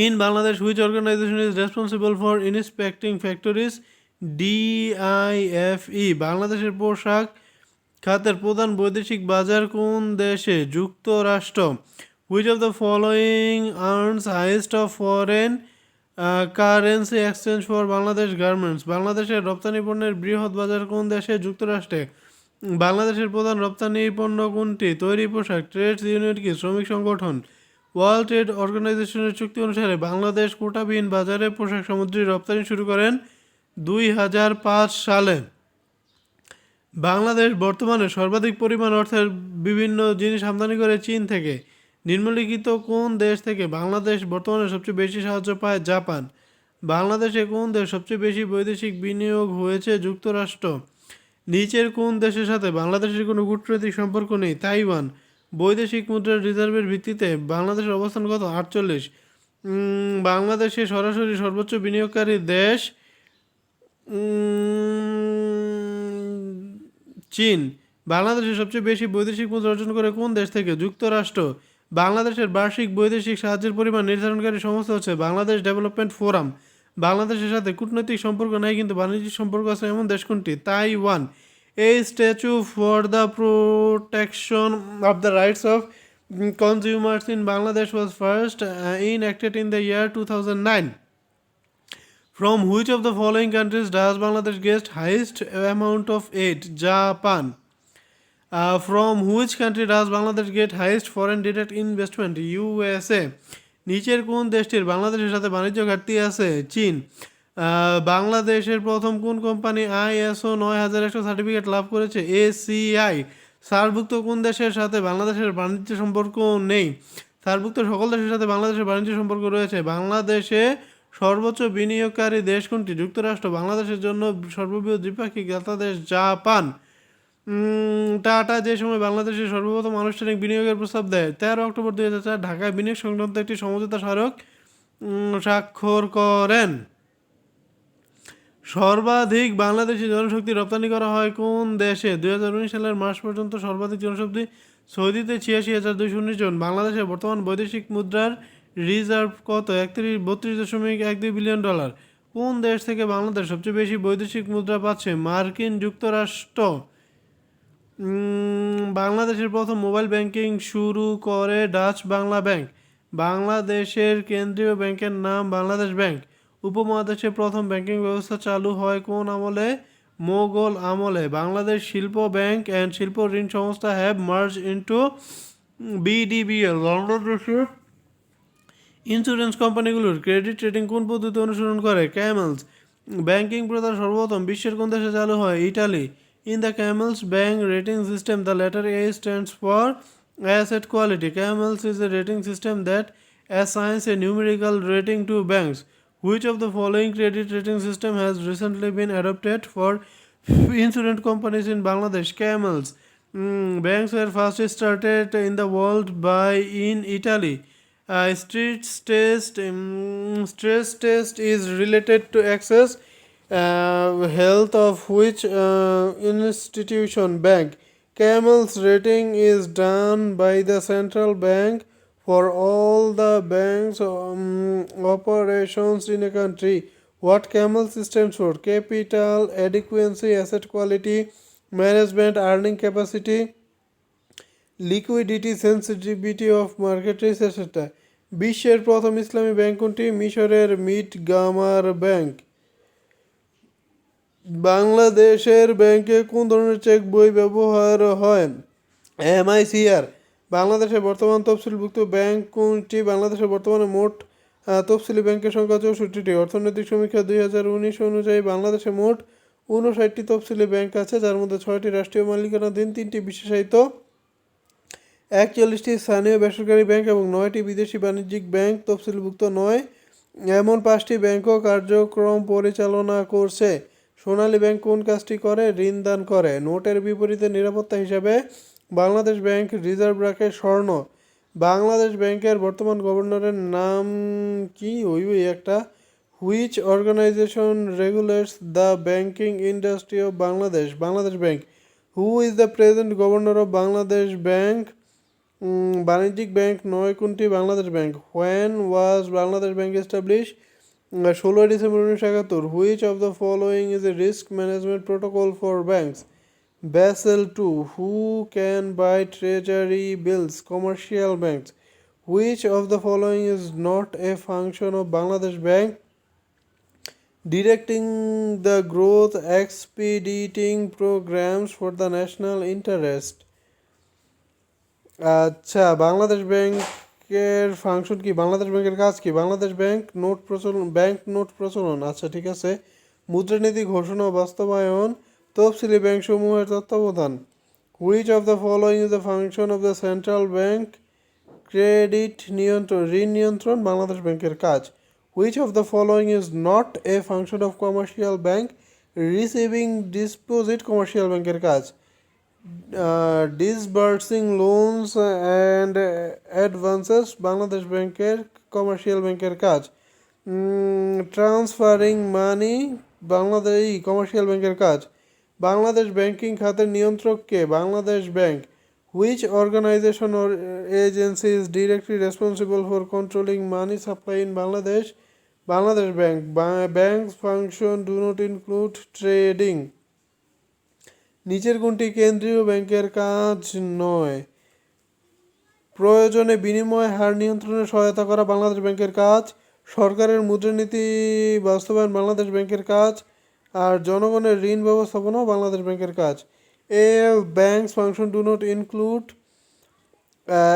In Bangladesh which organisation is responsible for inspecting factories? DIFE. বাংলাদেশের পোশাক খাতের প্রধান বৈদেশিক বাজার কোন দেশে? যুক্তরাষ্ট্র। Which of the following earns highest of foreign currency exchange for Bangladesh garments. বাংলাদেশের রপ্তানি পণ্যের বৃহৎ বাজার কোন দেশে? যুক্তরাষ্ট্রে। বাংলাদেশের প্রধান রপ্তানি পণ্য কোনটি? তৈরি পোশাক। ট্রেডস ইউনিট কি? শ্রমিক সংগঠন। ওয়ার্ল্ড ট্রেড অর্গানাইজেশনের চুক্তি অনুসারে বাংলাদেশ কোটাবিহীন বাজারে পোশাক সামগ্রী রপ্তানি শুরু করেন 2005 সালে। বাংলাদেশ বর্তমানে সর্বাধিক পরিমাণ অর্থের বিভিন্ন জিনিস আমদানি করে চীন থেকে। নিম্নলিখিত কোন দেশ থেকে বাংলাদেশ বর্তমানে সবচেয়ে বেশি সাহায্য পায়? জাপান। বাংলাদেশে কোন দেশ সবচেয়ে বেশি বৈদেশিক বিনিয়োগ হয়েছে? যুক্তরাষ্ট্র। নিচের কোন দেশের সাথে বাংলাদেশের কোনো কূটনৈতিক সম্পর্ক নেই? তাইওয়ান। বৈদেশিক মুদ্রার রিজার্ভের ভিত্তিতে বাংলাদেশের অবস্থান কত? 48। বাংলাদেশে সরাসরি সর্বোচ্চ বিনিয়োগকারী দেশ চীন। বাংলাদেশের সবচেয়ে বেশি বৈদেশিক মুদ্রা অর্জন করে কোন দেশ থেকে? যুক্তরাষ্ট্র। বাংলাদেশের বার্ষিক বৈদেশিক সাহায্যের পরিমাণ নির্ধারণকারী সংস্থা হচ্ছে বাংলাদেশ ডেভেলপমেন্ট ফোরাম। বাংলাদেশের সাথে কূটনৈতিক সম্পর্ক নাই কিন্তু বাণিজ্যিক সম্পর্ক আছে এমন দেশ কোনটি? তাইওয়ান। এই statue for the protection of the rights of consumers in Bangladesh was first enacted in the year 2009. From which of the following countries does Bangladesh get highest amount of aid? Japan. From which country does Bangladesh get highest foreign direct investment? USA. নিচের কোন দেশটির বাংলাদেশের সাথে বাণিজ্য ঘাটতি আছে? চীন। বাংলাদেশের প্রথম কোন কোম্পানি ISO 9100 সার্টিফিকেট লাভ করেছে? ACI। সার্কভুক্ত কোন দেশের সাথে বাংলাদেশের বাণিজ্য সম্পর্ক নেই? সার্কভুক্ত সকল দেশের সাথে বাংলাদেশের বাণিজ্য সম্পর্ক রয়েছে। বাংলাদেশে সর্বোচ্চ বিনিয়োগকারী দেশ কোনটি? যুক্তরাষ্ট্র। বাংলাদেশের জন্য সর্ববৃহৎ দ্বিপাক্ষিক ক্রেতা দেশ জাপান। টাটা যে সময় বাংলাদেশে সর্বপ্রথম আনুষ্ঠানিক বিনিয়োগের প্রস্তাব দেয়? 13 অক্টোবর 2004 ঢাকায় বিনিয়োগ সংক্রান্ত একটি সমঝোতা স্মারক স্বাক্ষর করেন। সর্বাধিক বাংলাদেশি জনশক্তি রপ্তানি করা হয় কোন দেশে? 2019 সালের মার্চ পর্যন্ত সর্বাধিক জনশক্তি সৌদিতে 86,219 জন। বাংলাদেশের বর্তমান বৈদেশিক মুদ্রার রিজার্ভ কত? 32.12 বিলিয়ন ডলার। কোন দেশ থেকে বাংলাদেশ সবচেয়ে বেশি বৈদেশিক মুদ্রা পাচ্ছে? মার্কিন যুক্তরাষ্ট্র। বাংলাদেশের প্রথম মোবাইল ব্যাংকিং শুরু করে ডাচ বাংলা ব্যাংক। বাংলাদেশের কেন্দ্রীয় ব্যাংকের নাম বাংলাদেশ ব্যাংক। উপমহাদেশে প্রথম ব্যাংকিং ব্যবস্থা চালু হয় কোন আমলে? মোগল আমলে বাংলাদেশ শিল্প ব্যাংক অ্যান্ড শিল্প ঋণ সংস্থা হ্যাভ মার্জ ইন্টু বিডিবিএল। বাংলাদেশের ইন্স্যুরেন্স কোম্পানিগুলোর ক্রেডিট রেটিং কোন পদ্ধতি অনুসরণ করে? ক্যামেলস। ব্যাংকিং প্রথা সর্বপ্রথম বিশ্বের কোন দেশে চালু হয়? Italy. In the CAMELS bank rating system the letter A stands for asset quality. Camels is a rating system that assigns a numerical rating to banks. Which of the following credit rating system has recently been adopted for insurance companies in Bangladesh? Camels. Banks were first started in the world by in Italy. Stress test is related to access health of which institution? Bank. Camel's rating is done by the central bank for all the banks operations in a country. What Camel stands for? Capital adequacy, asset quality, management, earning capacity, liquidity, sensitivity of market risk etcetera. বিশ্বের প্রথম ইসলামী bank কোনটি? মিশরের meet গামার bank. বাংলাদেশের ব্যাংকে কোন ধরনের check বই ব্যবহার হয়? MICR। বাংলাদেশের বর্তমান তফসিলভুক্ত ব্যাংক কোনটি? বাংলাদেশের বর্তমানে মোট তফসিলি ব্যাংকের সংখ্যা 64টি। অর্থনৈতিক সমীক্ষা 2019 অনুযায়ী বাংলাদেশে মোট 59টি তফসিলি ব্যাংক আছে, যার মধ্যে 6টি রাষ্ট্রীয় মালিকানাধীন, 3টি বিশেষায়িত, 41টি স্থানীয় বেসরকারি ব্যাংক এবং 9টি বিদেশি বাণিজ্যিক ব্যাংক তফসিলভুক্ত নয়। এমন 5টি ব্যাংকও কার্যক্রম পরিচালনা করছে। সোনালী ব্যাংক কোন কাজটি করে? ঋণ দান করে। নোটের বিপরীতে নিরাপত্তা হিসাবে বাংলাদেশ ব্যাংক রিজার্ভ রাখে স্বর্ণ। বাংলাদেশ ব্যাংকের বর্তমান গভর্নরের নাম কি? ওই একটা। Which organization regulates the banking industry of Bangladesh? Bangladesh Bank. Who is the present governor of Bangladesh Bank? বাণিজ্যিক ব্যাংক নয় কোনটি? Bangladesh Bank. When was Bangladesh Bank establish? 16 December 1971। Which of the following is a risk management protocol for banks? Basel II. Who can buy treasury bills? Commercial banks. Which of the following is not a function of Bangladesh Bank? Directing the growth, expediting programs for the national interest. আচ্ছা, বাংলাদেশ ব্যাংকের function কি? বাংলাদেশ ব্যাংকের কাজ কি? Bangladesh bank note প্রচলন। আচ্ছা, ঠিক আছে। মুদ্রানীতি ঘোষণা ও বাস্তবায়ন, তফসিলি ব্যাংক সমূহের তত্ত্বাবধান। Which of the following is the function of the central bank? Credit নিয়ন্ত্রণ, ঋণ নিয়ন্ত্রণ বাংলাদেশ ব্যাংকের কাজ। Which of the following is not a function of commercial bank? Receiving deposit commercial ব্যাংকের কাজ। Disbursing loans and advances Bangladesh ব্যাংকের কমার্শিয়াল ব্যাংকের কাজ। ট্রান্সফারিং মানি কমার্শিয়াল ব্যাংকের কাজ। বাংলাদেশ ব্যাংকিং খাতের নিয়ন্ত্রক কে? Bangladesh Bank. Which organisation or agency is directly responsible for controlling money supply in Bangladesh? Bangladesh Bank. Banks function do not include trading. নিচের কোনটি কেন্দ্রীয় ব্যাংকের কাজ নয়? প্রয়োজনে বিনিময় হার নিয়ন্ত্রণে সহায়তা করা বাংলাদেশ ব্যাংকের কাজ। সরকারের মুদ্রানীতি বাস্তবায়ন বাংলাদেশ ব্যাংকের কাজ। আর জনগণের ঋণ ব্যবস্থাপনাও বাংলাদেশ ব্যাংকের কাজ। Banks function do not include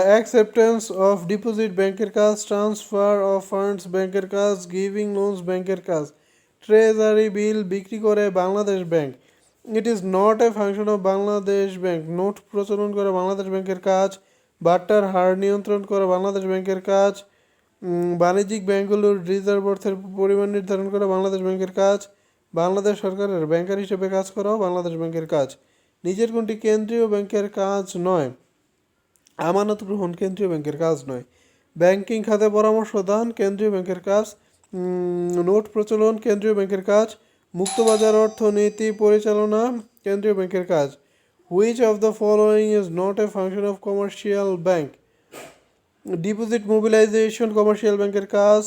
acceptance of deposit ব্যাংকের কাজ। ট্রান্সফার অফ ফান্ডস ব্যাংকের কাজ। গিভিং লোনস ব্যাংকের কাজ। ট্রেজারি বিল বিক্রি করে Bangladesh bank. It is not a function of Bangladesh bank. Note প্রচলন করে বাংলাদেশ ব্যাংকের কাজ। বাট্টার হার নিয়ন্ত্রণ করে বাংলাদেশ ব্যাংকের কাজ। বাণিজ্যিক ব্যাংকগুলোর রিজার্ভ অর্থের পরিমাণ নির্ধারণ করা বাংলাদেশ ব্যাংকের কাজ। বাংলাদেশ সরকারের ব্যাংকার হিসেবে কাজ করাও বাংলাদেশ ব্যাংকের কাজ। নিজের কোনটি কেন্দ্রীয় ব্যাংকের কাজ নয়? আমানত গ্রহণ কেন্দ্রীয় ব্যাংকের কাজ নয়। ব্যাংকিং খাতে পরামর্শ দান কেন্দ্রীয় ব্যাংকের কাজ। নোট প্রচলন কেন্দ্রীয় ব্যাংকের কাজ। মুক্তবাজার অর্থনীতি পরিচালনা কেন্দ্রীয় ব্যাংকের কাজ। Which of the following is not a function of commercial bank? Deposit mobilization commercial ব্যাংকের কাজ।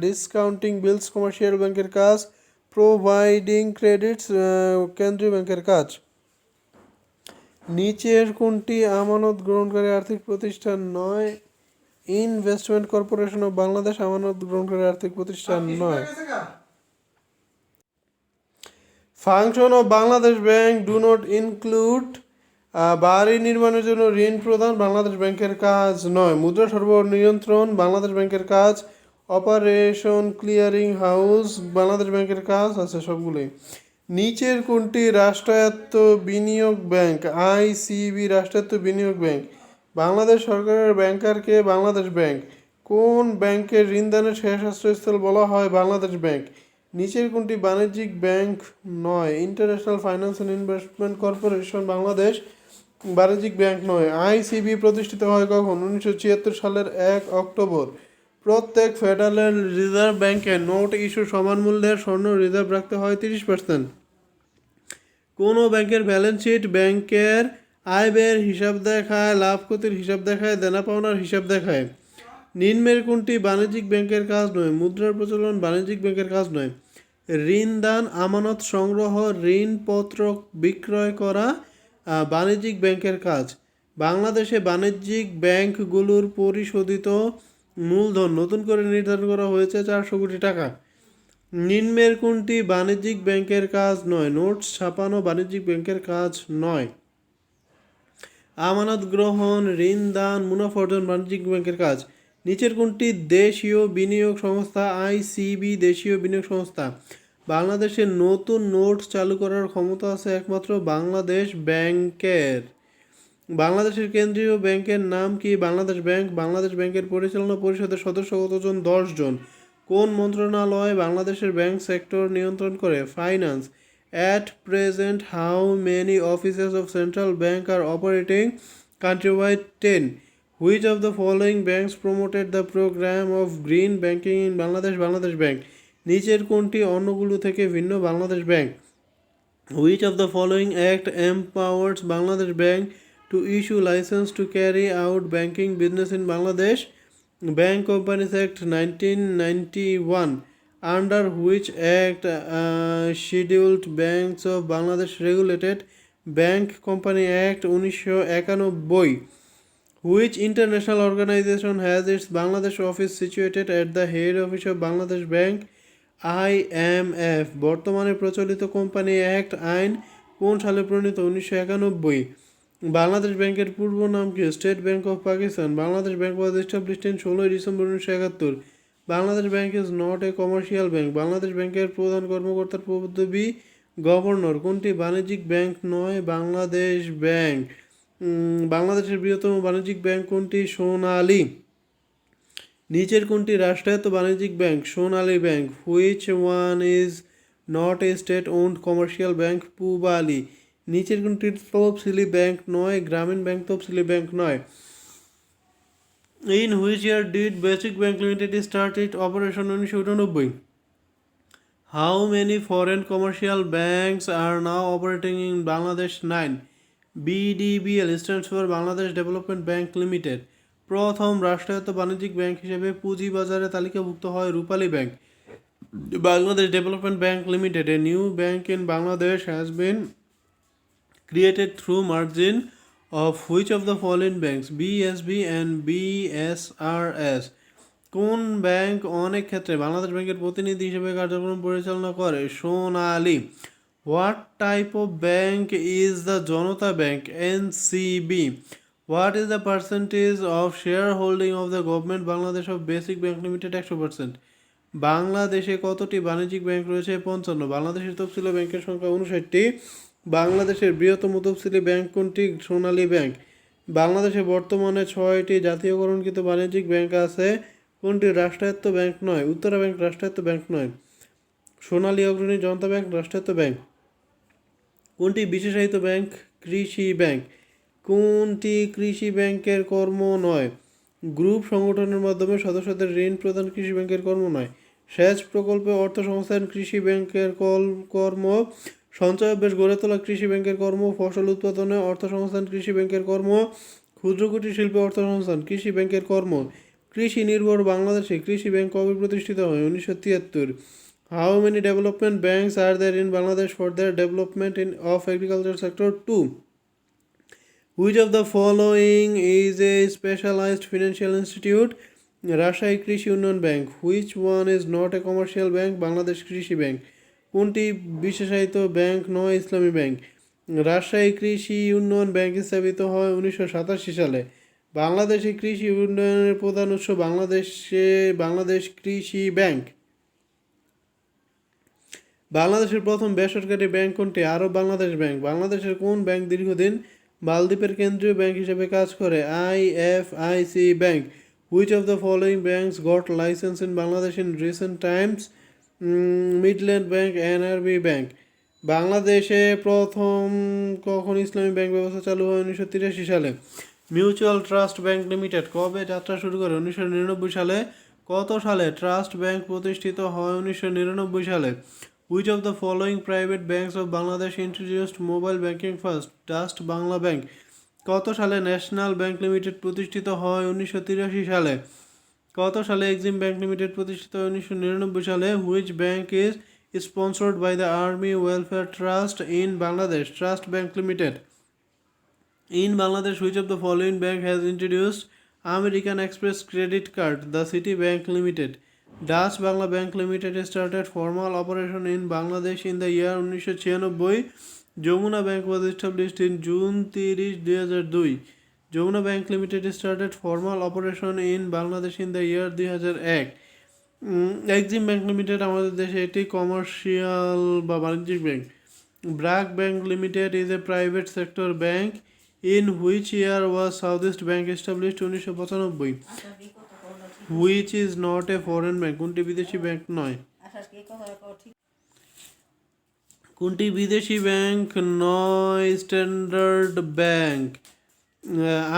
ডিসকাউন্টিং বিলস কমার্শিয়াল ব্যাংকের কাজ। প্রোভাইডিং ক্রেডিটস কেন্দ্রীয় ব্যাংকের কাজ। নিচের কোনটি আমানত গ্রহণকারী আর্থিক প্রতিষ্ঠান নয়? ইনভেস্টমেন্ট কর্পোরেশন অফ বাংলাদেশ আমানত গ্রহণকারী আর্থিক প্রতিষ্ঠান নয়। Function of Bangladesh bank do not include বাড়ি নির্মাণের জন্য ঋণ প্রদান বাংলাদেশ ব্যাংকের কাজ নয়। মুদ্রা সরবরাহ নিয়ন্ত্রণ বাংলাদেশ ব্যাংকের কাজ। অপারেশন ক্লিয়ারিং হাউস বাংলাদেশ ব্যাংকের কাজ আছে সবগুলোই। নিচের কোনটি রাষ্ট্রায়ত্ত বিনিয়োগ ব্যাংক? আইসিবি রাষ্ট্রায়ত্ত বিনিয়োগ ব্যাংক। বাংলাদেশ সরকারের ব্যাংকারকে বাংলাদেশ ব্যাংক। কোন ব্যাংকের ঋণদানের শেষ আশ্রয়স্থল বলা হয় বাংলাদেশ ব্যাংক? নিচের কোনটি বাণিজ্যিক ব্যাংক নয়? International finance and investment corporation Bangladesh বাণিজ্যিক ব্যাংক নয়। আইসিবি প্রতিষ্ঠিত হয় কখন? 1976 সালের 1 অক্টোবর। প্রত্যেক ফেডারেল রিজার্ভ ব্যাংকে নোট ইস্যু সমান মূল্যের স্বর্ণ রিজার্ভ রাখতে হয় 30%। কোনো ব্যাংকের ব্যালেন্স শিট ব্যাংকের আয় ব্যয়ের হিসাব দেখায়, লাভ ক্ষতির হিসাব দেখায়, দেনা পাওনার হিসাব দেখায়। নিম্নের কোনটি বাণিজ্যিক ব্যাংকের কাজ নয়? মুদ্রার প্রচলন বাণিজ্যিক ব্যাংকের কাজ নয়। ঋণ দান, আমানত সংগ্রহ, ঋণপত্র বিক্রয় করা বাণিজ্যিক ব্যাংকের কাজ। বাংলাদেশে বাণিজ্যিক ব্যাংকগুলোর পরিশোধিত মূলধন নতুন করে নির্ধারণ করা হয়েছে 400 কোটি টাকা। নিম্নের কোনটি বাণিজ্যিক ব্যাংকের কাজ নয়? নোটস ছাপানো বাণিজ্যিক ব্যাংকের কাজ নয়। আমানত গ্রহণ, ঋণ দান, মুনাফা অর্জন বাণিজ্যিক ব্যাংকের কাজ। নিচের কোনটি দেশীয় বিনিয়োগ সংস্থা? আইসিবি দেশীয় বিনিয়োগ সংস্থা। বাংলাদেশের নতুন নোট চালু করার ক্ষমতা আছে একমাত্র বাংলাদেশ ব্যাংকের। বাংলাদেশের কেন্দ্রীয় ব্যাংকের নাম কি? বাংলাদেশ ব্যাংক। বাংলাদেশ ব্যাংকের পরিচালনা পরিষদের সদস্য কতজন? 10 জন। কোন মন্ত্রণালয় বাংলাদেশের ব্যাংক সেক্টর নিয়ন্ত্রণ করে? Finance. At present, how many offices of central bank are operating countrywide? 10. Which of the following banks promoted the program of green banking in Bangladesh? Bangladesh Bank. নিচের কোনটি অন্যগুলো থেকে ভিন্ন? Bangladesh bank. Which of the following act empowers Bangladesh Bank to issue license to carry out banking business in Bangladesh? Bank Companies Act 1991. Under which act scheduled banks of Bangladesh regulated? Bank Company Act 1991. Which international organization has its Bangladesh office situated at the head office of Bangladesh Bank? IMF. বর্তমানে প্রচলিত company act আইন কোন সালে প্রণীত? 1991। বাংলাদেশ ব্যাংকের পূর্ব নাম কি? State Bank of Pakistan. Bangladesh bank was established in 16 December 1971। Bangladesh bank is not A commercial bank. Bangladesh ব্যাংকের প্রধান কর্মকর্তার পদবি গভর্নর। কোনটি বাণিজ্যিক ব্যাংক নয়? বাংলাদেশ ব্যাংক। বাংলাদেশের বৃহত্তম বাণিজ্যিক ব্যাংক কোনটি? সোনালী। নিচের কোনটি রাষ্ট্রায়ত্ত বাণিজ্যিক bank? Sonali bank. Which one is not a state owned commercial bank? Pubali. নিচের কোনটি তফসিলি ব্যাংক নয়? গ্রামীণ ব্যাংক তফসিলি ব্যাংক নয়। In which year did Basic Bank Limited start its operation? 1999. How many foreign commercial banks are now operating in Bangladesh? 9. BDBL stands for Bangladesh Development Bank Limited. প্রথম রাষ্ট্রায়ত্ত বাণিজ্যিক ব্যাংক হিসেবে পুঁজিবাজারে তালিকাভুক্ত হয় Rupali Bank. Bangladesh Development Bank Limited, a new bank in Bangladesh, has been created through merging of which of the following banks? BSB and BSRS. কোন bank অনেক ক্ষেত্রে বাংলাদেশ ব্যাংকের প্রতিনিধি হিসেবে কার্যক্রম পরিচালনা করে? Sonali. What type of bank is the Janata Bank? NCB. What is the percentage of share holding of the government Bangladesh of Basic Bank Limited? 100%। বাংলাদেশে কতটি বাণিজ্যিক ব্যাংক রয়েছে? 55। বাংলাদেশের তফসিলি ব্যাংকের সংখ্যা 59টি। বাংলাদেশের বৃহত্তম তফসিলি ব্যাংক কোনটি? সোনালী ব্যাংক। বাংলাদেশে বর্তমানে 6টি জাতীয়করণকৃত বাণিজ্যিক ব্যাংক আছে। কোনটি রাষ্ট্রায়ত্ত ব্যাংক নয়? উত্তরা ব্যাংক রাষ্ট্রায়ত্ত ব্যাংক নয়। সোনালী অগ্রণী জনতা ব্যাংক রাষ্ট্রায়ত্ত ব্যাংক। কোনটি বিশেষায়িত ব্যাংক? কৃষি ব্যাংক। কোনটি কৃষি ব্যাংকের কর্ম নয়? গ্রুপ সংগঠনের মাধ্যমে সদস্যদের ঋণ প্রদান কৃষি ব্যাংকের কর্ম নয়। সেচ প্রকল্পে অর্থ সংস্থান কৃষি ব্যাংকের কর্ম। সঞ্চয় অভ্যাস গড়ে তোলা কৃষি ব্যাংকের কর্ম। ফসল উৎপাদনে অর্থ সংস্থান কৃষি ব্যাংকের কর্ম। ক্ষুদ্র কুটির শিল্পে অর্থ সংস্থান কৃষি ব্যাংকের কর্ম। কৃষি নির্ভর বাংলাদেশে কৃষি ব্যাংক কবে প্রতিষ্ঠিত হয়? 1973। How many development banks are there in Bangladesh for their development of agriculture sector? 2. Which of the following is a specialized financial institute? Rajshahi কৃষি উন্নয়ন bank. Which one is not a commercial bank? Bangladesh কৃষি bank. কোনটি বিশেষায়িত bank নয় ইসলামী bank? Rajshahi কৃষি উন্নয়ন bank স্থাপিত হয় 1987 সালে। বাংলাদেশে কৃষি উন্নয়নের প্রধান উৎস বাংলাদেশ কৃষি ব্যাংক। বাংলাদেশের প্রথম বেসরকারি ব্যাংক কোনটি? আরব বাংলাদেশ ব্যাংক। বাংলাদেশের কোন ব্যাংক দীর্ঘদিন মালদ্বীপের কেন্দ্রীয় ব্যাংক হিসেবে কাজ করে? IFIC bank. Which of the following banks goat licence in Bangladesh in recent Times? Midland bank, NRB bank. বাংলাদেশে প্রথম কখন ইসলামী ব্যাংক ব্যবস্থা চালু হয়? 1983 সালে। মিউচুয়াল ট্রাস্ট ব্যাংক লিমিটেড কবে যাত্রা শুরু করে? 1999 সালে। কত সালে ট্রাস্ট ব্যাংক প্রতিষ্ঠিত হয়? 1999 সালে। Which of the following private banks of Bangladesh introduced mobile banking first? Trust Bangla bank. কত সালে ন্যাশনাল ব্যাংক লিমিটেড প্রতিষ্ঠিত হয়? 1983 সালে। কত সালে এক্সিম ব্যাংক লিমিটেড প্রতিষ্ঠিত হয়? 1999 সালে। Which bank is sponsored by the army welfare trust in Bangladesh? Trust bank limited. In Bangladesh, which of the following bank has introduced American Express credit card? The Citibank Limited. Dutch Bangla Bank Limited started formal operation in Bangladesh in the year 1996. Jamuna Bank was established in June 30, 2002. Jamuna Bank Limited started formal operation in Bangladesh in the year 2001. Exim bank limited আমাদের দেশে একটি commercial বা বাণিজ্যিক bank. BRAC bank limited is a private sector bank. In which year was South East bank established? 1995। Which is not a foreign bank? কোনটি বিদেশি bank নয়? কোনটি বিদেশি ব্যাংক নয়? Standard bank.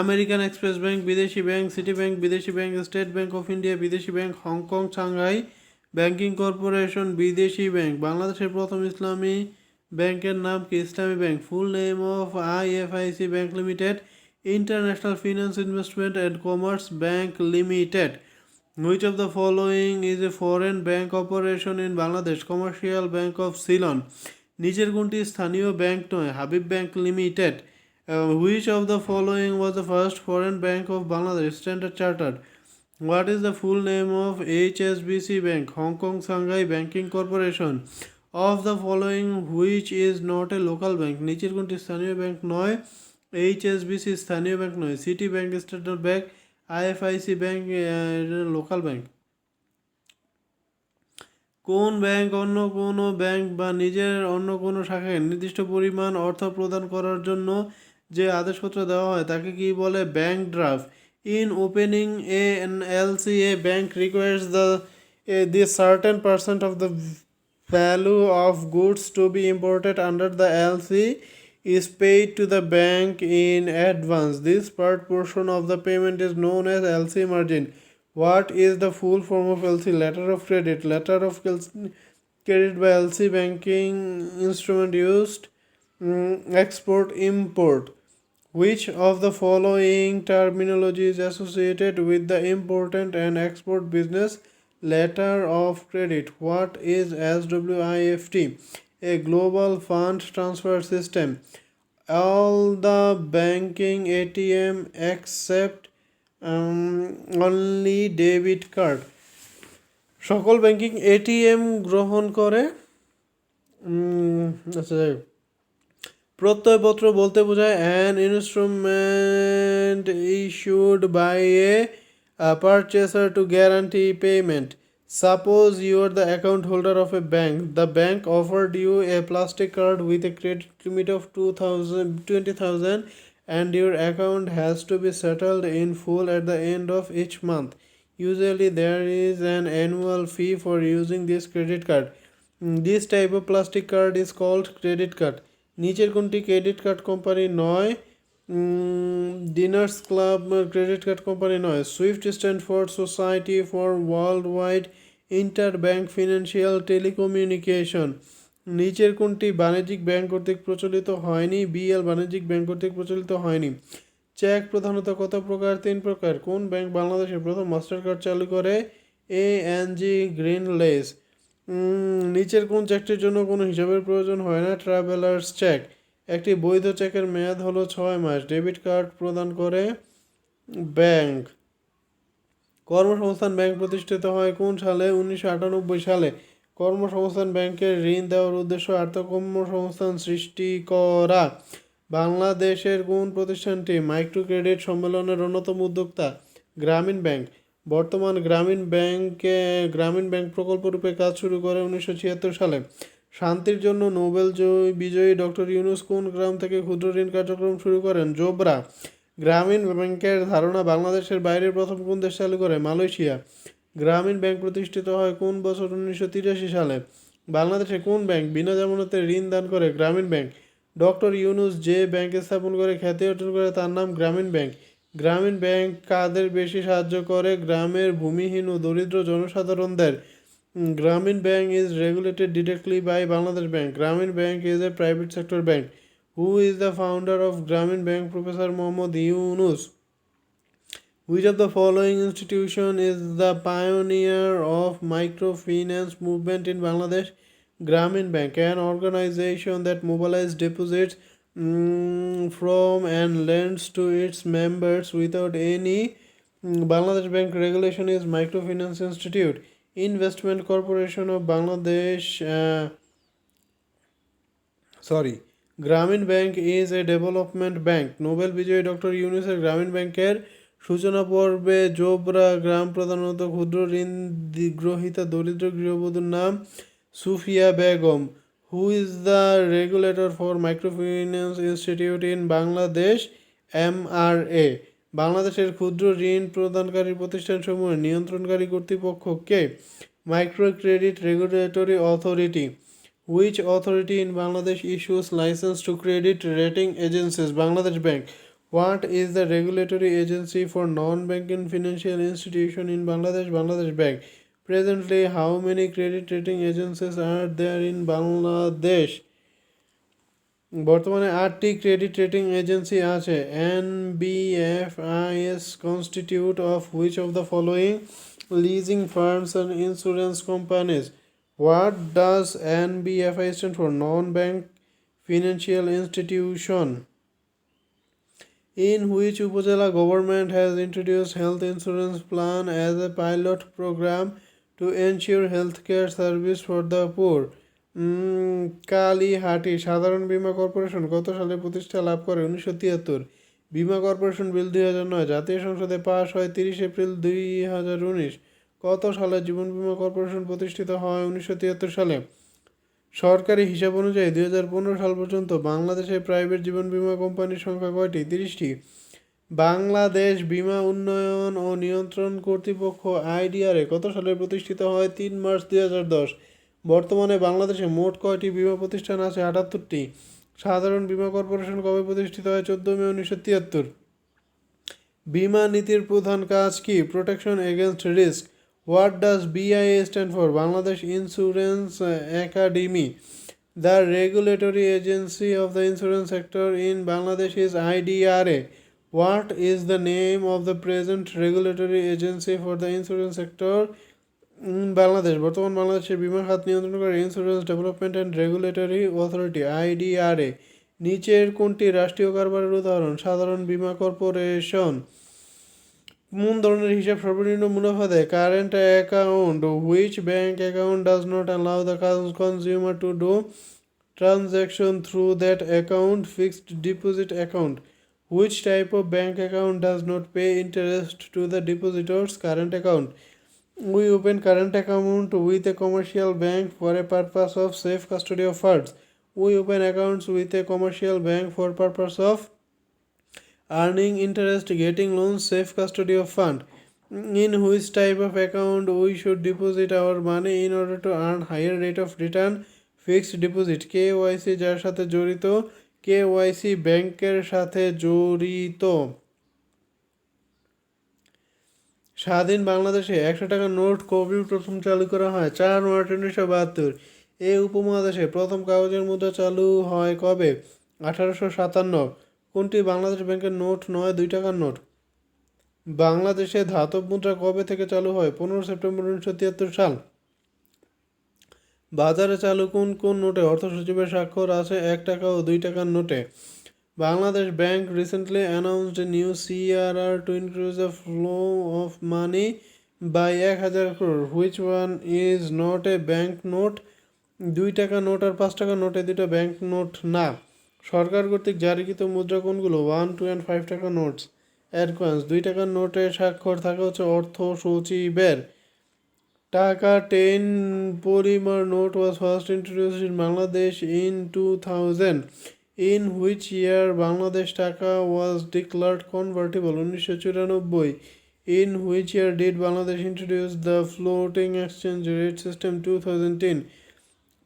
American Express bank বিদেশি ব্যাংক। সিটি ব্যাংক বিদেশি bank. State Bank of India বিদেশি bank. Hong Kong Shanghai banking corporation বিদেশি ব্যাংক। বাংলাদেশের প্রথম ইসলামী ব্যাংকের নাম কি? ইসলামী bank. Full name of IFIC bank limited? International finance investment and commerce bank limited. Which of the following is A foreign bank operation in Bangladesh? Commercial bank of Ceylon. নিচের কোনটি স্থানীয় bank নয়? Habib bank limited. Which of the following was the first foreign bank of Bangladesh? Standard Chartered. What is the full name of HSBC Bank? Hong Kong Shanghai Banking Corporation. Of the following which is not a local bank? নিচের কোনটি স্থানীয় bank নয়? HSBC স্থানীয় bank নয়। City bank, State bank, IFIC bank local bank. কোন bank অন্য কোনো bank বা নিজের অন্য কোনো শাখায় নির্দিষ্ট পরিমাণ অর্থ প্রদান করার জন্য যে আদেশপত্র দেওয়া হয় তাকে কি বলে? Bank draft. In opening an LC, a bank requires the certain percent of the value of goods to be imported under the LC is paid to the bank in advance. This part portion of the payment is known as LC margin. What is the full form of LC? Letter of credit. Letter of credit by LC banking instrument used. Export import. Which of the following terminology is associated with the important and export business? Letter of credit. What is SWIFT? A global fund transfer system. All the banking ATM except only debit card. সকল banking ATM গ্রহণ করে। আচ্ছা, যাই হোক। প্রত্যয়পত্র বলতে বোঝায় an instrument issued by a purchaser to guarantee payment. Suppose you are the account holder of a bank. The bank offered you a plastic card with a credit limit of 20,000 and your account has to be settled in full at the end of each month. Usually there is an annual fee for using this credit card. This type of plastic card is called credit card. নিচের কোনটি credit card company নয়? Diners Club credit card company নয়। SWIFT stand for society for world wide interbank financial telecommunication. নিচের কোনটি বাণিজ্যিক bank কর্তৃক প্রচলিত হয়নি? বিএল বাণিজ্যিক ব্যাংক কর্তৃক প্রচলিত হয়নি। চেক প্রধানত কত প্রকার? 3 প্রকার। কোন ব্যাংক বাংলাদেশের প্রথম মাস্টার কার্ড চালু করে? ANG Grindlays. নিচের কোন চেকটির জন্য কোনো হিসাবের প্রয়োজন হয় না? Travellers cheque. একটি বৈধ চেকের মেয়াদ হলো 6 মাস। ডেবিট কার্ড প্রদান করে ব্যাংক। কর্মসংস্থান ব্যাংক প্রতিষ্ঠিত হয় কোন সালে? 1998 সালে। কর্মসংস্থান ব্যাংকের ঋণ দেওয়ার উদ্দেশ্য আর্থকর্মসংস্থান সৃষ্টি করা। বাংলাদেশের কোন প্রতিষ্ঠানটি মাইক্রো ক্রেডিট সম্মেলনের অন্যতম উদ্যোক্তা? গ্রামীণ ব্যাংক। বর্তমান গ্রামীণ ব্যাংক প্রকল্প রূপে কাজ শুরু করে 1976 সালে। শান্তির জন্য নোবেল বিজয়ী ডক্টর ইউনূস কোন গ্রাম থেকে ক্ষুদ্র ঋণ কার্যক্রম শুরু করেন? জোবরা। গ্রামীণ ব্যাংকের ধারণা বাংলাদেশের বাইরে প্রথম কোন দেশ চালু করে? মালয়েশিয়া। গ্রামীণ ব্যাংক প্রতিষ্ঠিত হয় কোন বছর? 1983 সালে। বাংলাদেশে কোন ব্যাংক বিনা জামানতে ঋণ দান করে? গ্রামীণ ব্যাংক। ডক্টর ইউনূস যে ব্যাংক স্থাপন করে খ্যাতি অর্জন করে তার নাম গ্রামীণ ব্যাংক। গ্রামীণ ব্যাংক কাদের বেশি সাহায্য করে? গ্রামের ভূমিহীন ও দরিদ্র জনসাধারণদের। Grameen Bank is regulated directly by Bangladesh Bank. Grameen Bank is a private sector bank. Who is the founder of Grameen Bank? Professor Mohammad Yunus. Which of the following institution is the pioneer of microfinance movement in Bangladesh? Grameen Bank, an organization that mobilizes deposits from and lends to its members without any Bangladesh Bank regulation is Microfinance Institute. Investment Corporation of Bangladesh Grameen Bank is a development bank. Nobel বিজয়ী doctor ইউনূসের গ্রামীণ ব্যাংকের সূচনা পর্বে জোবরা গ্রাম প্রধানত ক্ষুদ্র ঋণ গ্রহীতা দরিদ্র গৃহবধূর নাম Sufia Begum. Who is the regulator for microfinance institute in Bangladesh? MRA। বাংলাদেশের ক্ষুদ্র ঋণ প্রদানকারী প্রতিষ্ঠানসমূহের নিয়ন্ত্রণকারী কর্তৃপক্ষ কে? Micro credit regulatory authority. Which authority in Bangladesh issues license to credit rating agencies? Bangladesh Bank. What is the regulatory agency for non-banking financial institution in Bangladesh? Bangladesh Bank. Presently, how many credit rating agencies are there in Bangladesh? বর্তমানে 8টি credit rating agency আছে। NBFIs constitute of which of the following? Leasing firms and insurance companies. What does NBFI stand for? Non-bank financial institution. In which Upazila government has introduced health insurance plan as a pilot program to ensure healthcare service for the poor? Kalihati সাধারণ বীমা corporation কত সালে প্রতিষ্ঠা লাভ করে? 1973। বীমা corporation বিল 2009 জাতীয় সংসদে pass হয় 30 এপ্রিল 2019। কত সালে জীবন বীমা কর্পোরেশন প্রতিষ্ঠিত হয়? 1973 সালে। সরকারি হিসাব অনুযায়ী 2015 সাল পর্যন্ত বাংলাদেশে প্রাইভেট জীবন বীমা কোম্পানির সংখ্যা কয়টি? 30টি। বাংলাদেশ বীমা উন্নয়ন ও নিয়ন্ত্রণ কর্তৃপক্ষ IDRA কত সালে প্রতিষ্ঠিত হয়? 3 মার্চ 2010। বর্তমানে বাংলাদেশে মোট কয়টি বীমা প্রতিষ্ঠান আছে? 78টি। সাধারণ বীমা কর্পোরেশন কবে প্রতিষ্ঠিত হয়? 14 মে 1973। বীমা নীতির প্রধান কাজ কি? Protection against risk. What does BIA stand for? Bangladesh Insurance Academy. The regulatory agency of the insurance sector in Bangladesh is IDRA. What is the name of the present regulatory agency for the insurance sector in Bangladesh? বর্তমান বাংলাদেশের বীমা খাত নিয়ন্ত্রণ করে insurance development and regulatory authority IDRA। নিচের কোনটি রাষ্ট্রীয় কারবারের উদাহরণ? সাধারণ বীমা কর্পোরেশন। কোন ধরনের হিসাব সর্বনিম্ন মুনাফা দেয়? Current account. Which bank account does not allow the consumer to do transaction through that account? Fixed deposit account. Which type of bank account does not pay interest to the depositors? Current account. We open current account with a commercial bank for a purpose of safe custody of funds. We open accounts with a commercial bank for purpose of earning interest, getting loans, safe custody of fund. In which type of account we should deposit our money in order to earn higher rate of return? Fixed deposit. KYC যার সাথে জড়িত? KYC ব্যাংকের সাথে জড়িত। স্বাধীন বাংলাদেশে 100 টাকার note কবে প্রথম চালু করা হয়? 4 মার্চ 1972। এই উপমহাদেশে প্রথম কাগজের মুদ্রা চালু হয় কবে? 1857। কোনটি বাংলাদেশ ব্যাংকের নোট নয় 2 টাকার নোট? বাংলাদেশে ধাতব মুদ্রা কবে থেকে চালু হয়? 15 সেপ্টেম্বর 1973 সাল। বাজারে চালু কোন কোন নোটে অর্থ সচিবের স্বাক্ষর আছে 1 টাকা ও 2 টাকার নোটে? Bangladesh Bank recently announced a new CRR to increase the flow of money by 1000 crore, which one is not a bank note? 2 taka note আর 5 টাকা নোট এই দুটো ব্যাঙ্ক নোট না। সরকার কর্তৃক জারিকৃত মুদ্রা কোনগুলো? 1, 2 and 5 টাকা নোটস অ্যাড কয়েন্স। 2 টাকার নোটে স্বাক্ষর থাকে হচ্ছে অর্থ সচিবের। টাকা 10 polymer note was first introduced in Bangladesh in 2000. In which year Bangladesh টাকা was declared convertible? 1994. In which year did Bangladesh introduce the floating exchange rate system? 2010.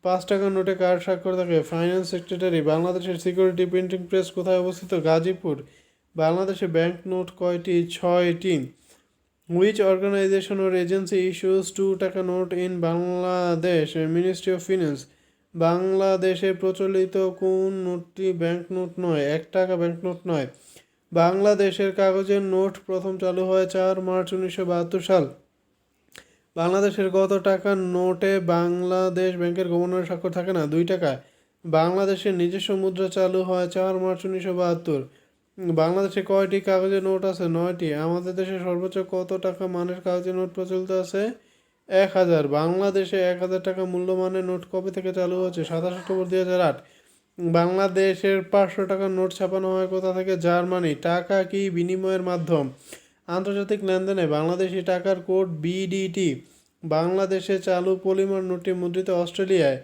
5 টাকার নোটে কার স্বাক্ষর থাকে? Finance secretary. বাংলাদেশের সিকিউরিটি প্রিন্টিং প্রেস কোথায় অবস্থিত? গাজীপুর। বাংলাদেশে bank note কয়টি? 6টি। Which organization or agency issues 2 taka note in Bangladesh? Ministry of finance. বাংলাদেশে প্রচলিত কোন নোটটি ব্যাংক নোট নয়? 1 টাকা ব্যাংক নোট নয়। বাংলাদেশের কাগজের নোট প্রথম চালু হয় 4 মার্চ 1972 সাল। বাংলাদেশের কত টাকার নোটে বাংলাদেশ ব্যাংকের গভর্নরের স্বাক্ষর থাকে না? 2 টাকায়। বাংলাদেশের নিজস্ব মুদ্রা চালু হয় 4 মার্চ 1972। বাংলাদেশে কয়টি কাগজের নোট আছে? 9টি। আমাদের দেশে সর্বোচ্চ কত টাকা মানের কাগজের নোট প্রচলিত আছে? 1000। বাংলাদেশে 1000 টাকা মূল্যমানের নোট কবে থেকে চালু হচ্ছে? 27 অক্টোবর 2008। বাংলাদেশের 500 টাকার নোট ছাপানো হয় কোথা থেকে? জার্মানি। টাকা কি বিনিময়ের মাধ্যম? আন্তর্জাতিক লেনদেনে বাংলাদেশি টাকার কোড BDT। বাংলাদেশে চালু পলিমার নোটটি মুদ্রিত অস্ট্রেলিয়ায়।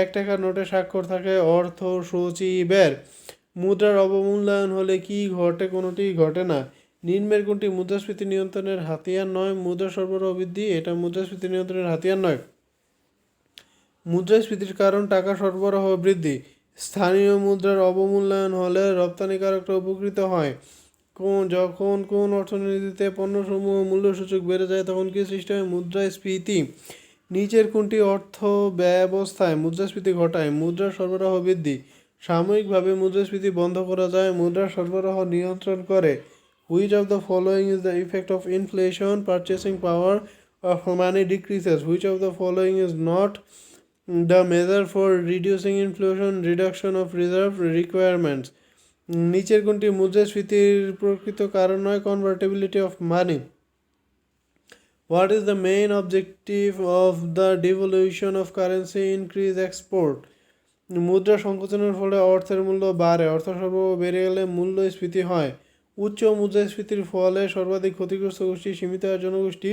1 টাকার নোটে স্বাক্ষর থাকে অর্থ সচিবের। মুদ্রার অবমূল্যায়ন হলে কি ঘটে? কোনোটি ঘটে না। নিম্নের কোনটি মুদ্রাস্ফীতি নিয়ন্ত্রণের হাতিয়ার নয়? মুদ্রা সরবরাহ বৃদ্ধি, এটা মুদ্রাস্ফীতি নিয়ন্ত্রণের হাতিয়ার নয়। মুদ্রাস্ফীতির কারণ টাকা সরবরাহ বৃদ্ধি। স্থানীয় মুদ্রার অবমূল্যায়ন হলে রপ্তানিকারকরা উপকৃত হয়। যখন কোন অর্থনীতিতে পণ্যসমূহ মূল্যসূচক বেড়ে যায় তখন কি সৃষ্টি হয়? মুদ্রাস্ফীতি। নিচের কোনটি অর্থ ব্যবস্থায় মুদ্রাস্ফীতি ঘটায়? মুদ্রার সরবরাহ বৃদ্ধি। সাময়িকভাবে মুদ্রাস্ফীতি বন্ধ করা যায়, মুদ্রার সরবরাহ নিয়ন্ত্রণ করে। Which of the following is the effect of inflation? Purchasing power of money decreases. Which of the following is not the measure for reducing inflation? Reduction of reserve requirements. নিচের কোনটি মুদ্রাস্ফীতির প্রকৃত কারণ নয়? Convertibility of money. What is the main objective of the devaluation of currency? Increase export. মুদ্রা সংকোচনের ফলে অর্থের মূল্য বাড়ে, অর্থ সরবরাহ বেড়ে গেলে মূল্যস্ফীতি হয়। উচ্চ মুদ্রাস্ফীতির ফলে সর্বাধিক ক্ষতিগ্রস্ত গোষ্ঠী সীমিত আয়ের জনগোষ্ঠী।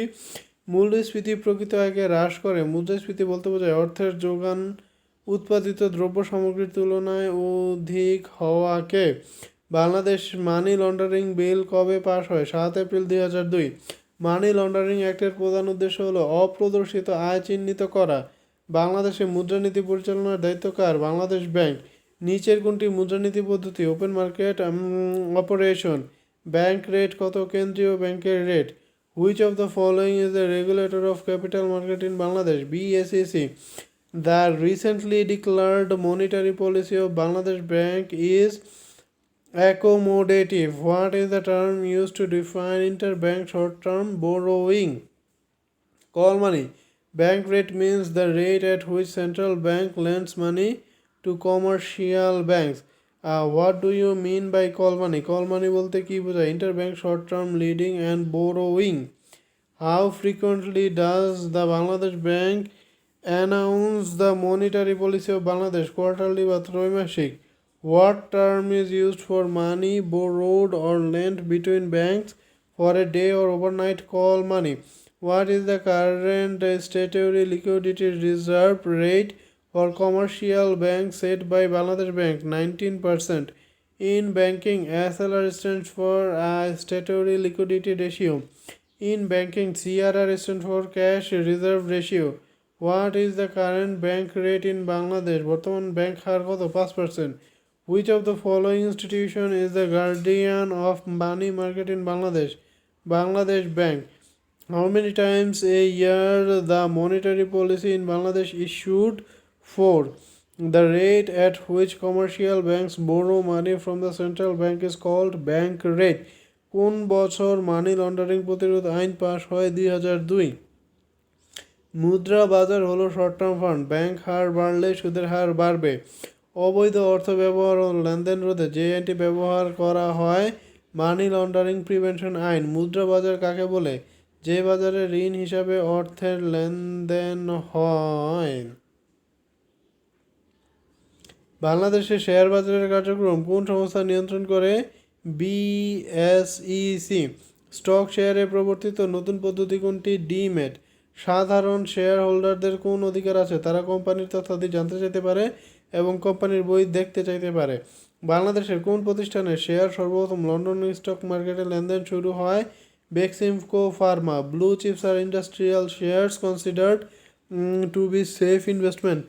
মূল্যস্ফীতি প্রকৃত আয়কে হ্রাস করে। মুদ্রাস্ফীতি বলতে বোঝায় অর্থের যোগান উৎপাদিত দ্রব্য সামগ্রীর তুলনায় অধিক হওয়াকে। বাংলাদেশ মানি লন্ডারিং বিল কবে পাস হয়? 7 এপ্রিল 2002। মানি লন্ডারিং অ্যাক্টের প্রধান উদ্দেশ্য হলো অপ্রদর্শিত আয় চিহ্নিত করা। বাংলাদেশে মুদ্রানীতি পরিচালনার দায়িত্ব কার? বাংলাদেশ ব্যাংক। নিচের কোনটি মুদ্রানীতি পদ্ধতি? Open market operation. Bank rate কত? কেন্দ্রীয় ব্যাংকের rate. Which of the following is the regulator of capital market in Bangladesh? BSEC. The recently declared monetary policy of Bangladesh Bank is accommodative. What is the term used to define interbank short-term borrowing? Call money. Bank rate means the rate at which central bank lends money to commercial banks. What do you mean by call money? Call money বলতে কি বোঝায়? Interbank short-term lending and borrowing. How frequently does the Bangladesh Bank announce the monetary policy of Bangladesh? Quarterly বা ত্রৈমাসিক. What term is used for money borrowed or lent between banks for a day or overnight? Call money. What is the current statutory liquidity reserve rate for commercial banks set by Bangladesh Bank? 19%. In banking, SLR stands for statutory liquidity ratio. In banking, CRR stands for cash reserve ratio. What is the current bank rate in Bangladesh? বর্তমান bank হার কত? 5%. Which of the following institution is the guardian of money market in Bangladesh? Bangladesh Bank. How many times a year the monetary policy in Bangladesh issued? 4. The rate at which commercial banks borrow money from the central bank is called bank rate. কোন বছর money laundering প্রতিরোধ আইন pass হয়? 2002। মুদ্রা বাজার হলো short term fund. Bank হার বাড়লে সুদের হার বাড়বে। অবৈধ অর্থ ব্যবহার ও লেনদেন রোধে যে আইনটি ব্যবহার করা হয়? মানি লন্ডারিং প্রিভেনশন আইন। মুদ্রা বাজার কাকে বলে? যে বাজারে ঋণ হিসাবে অর্থের লেনদেন হয়। বাংলাদেশের শেয়ার বাজারের কার্যক্রম কোন সংস্থা নিয়ন্ত্রণ করে? বিএসইসি। স্টক শেয়ারে প্রবর্তিত নতুন পদ্ধতি কোনটি? ডিম্যাট। সাধারণ শেয়ার হোল্ডারদের কোন অধিকার আছে? তারা কোম্পানির তথ্যাদি জানতে চাইতে পারে এবং কোম্পানির বই দেখতে চাইতে পারে। বাংলাদেশের কোন প্রতিষ্ঠানের শেয়ার সর্বপ্রথম লন্ডন স্টক মার্কেটে লেনদেন শুরু হয়? Beximco pharma. Blue chips are industrial shares considered to be safe investment.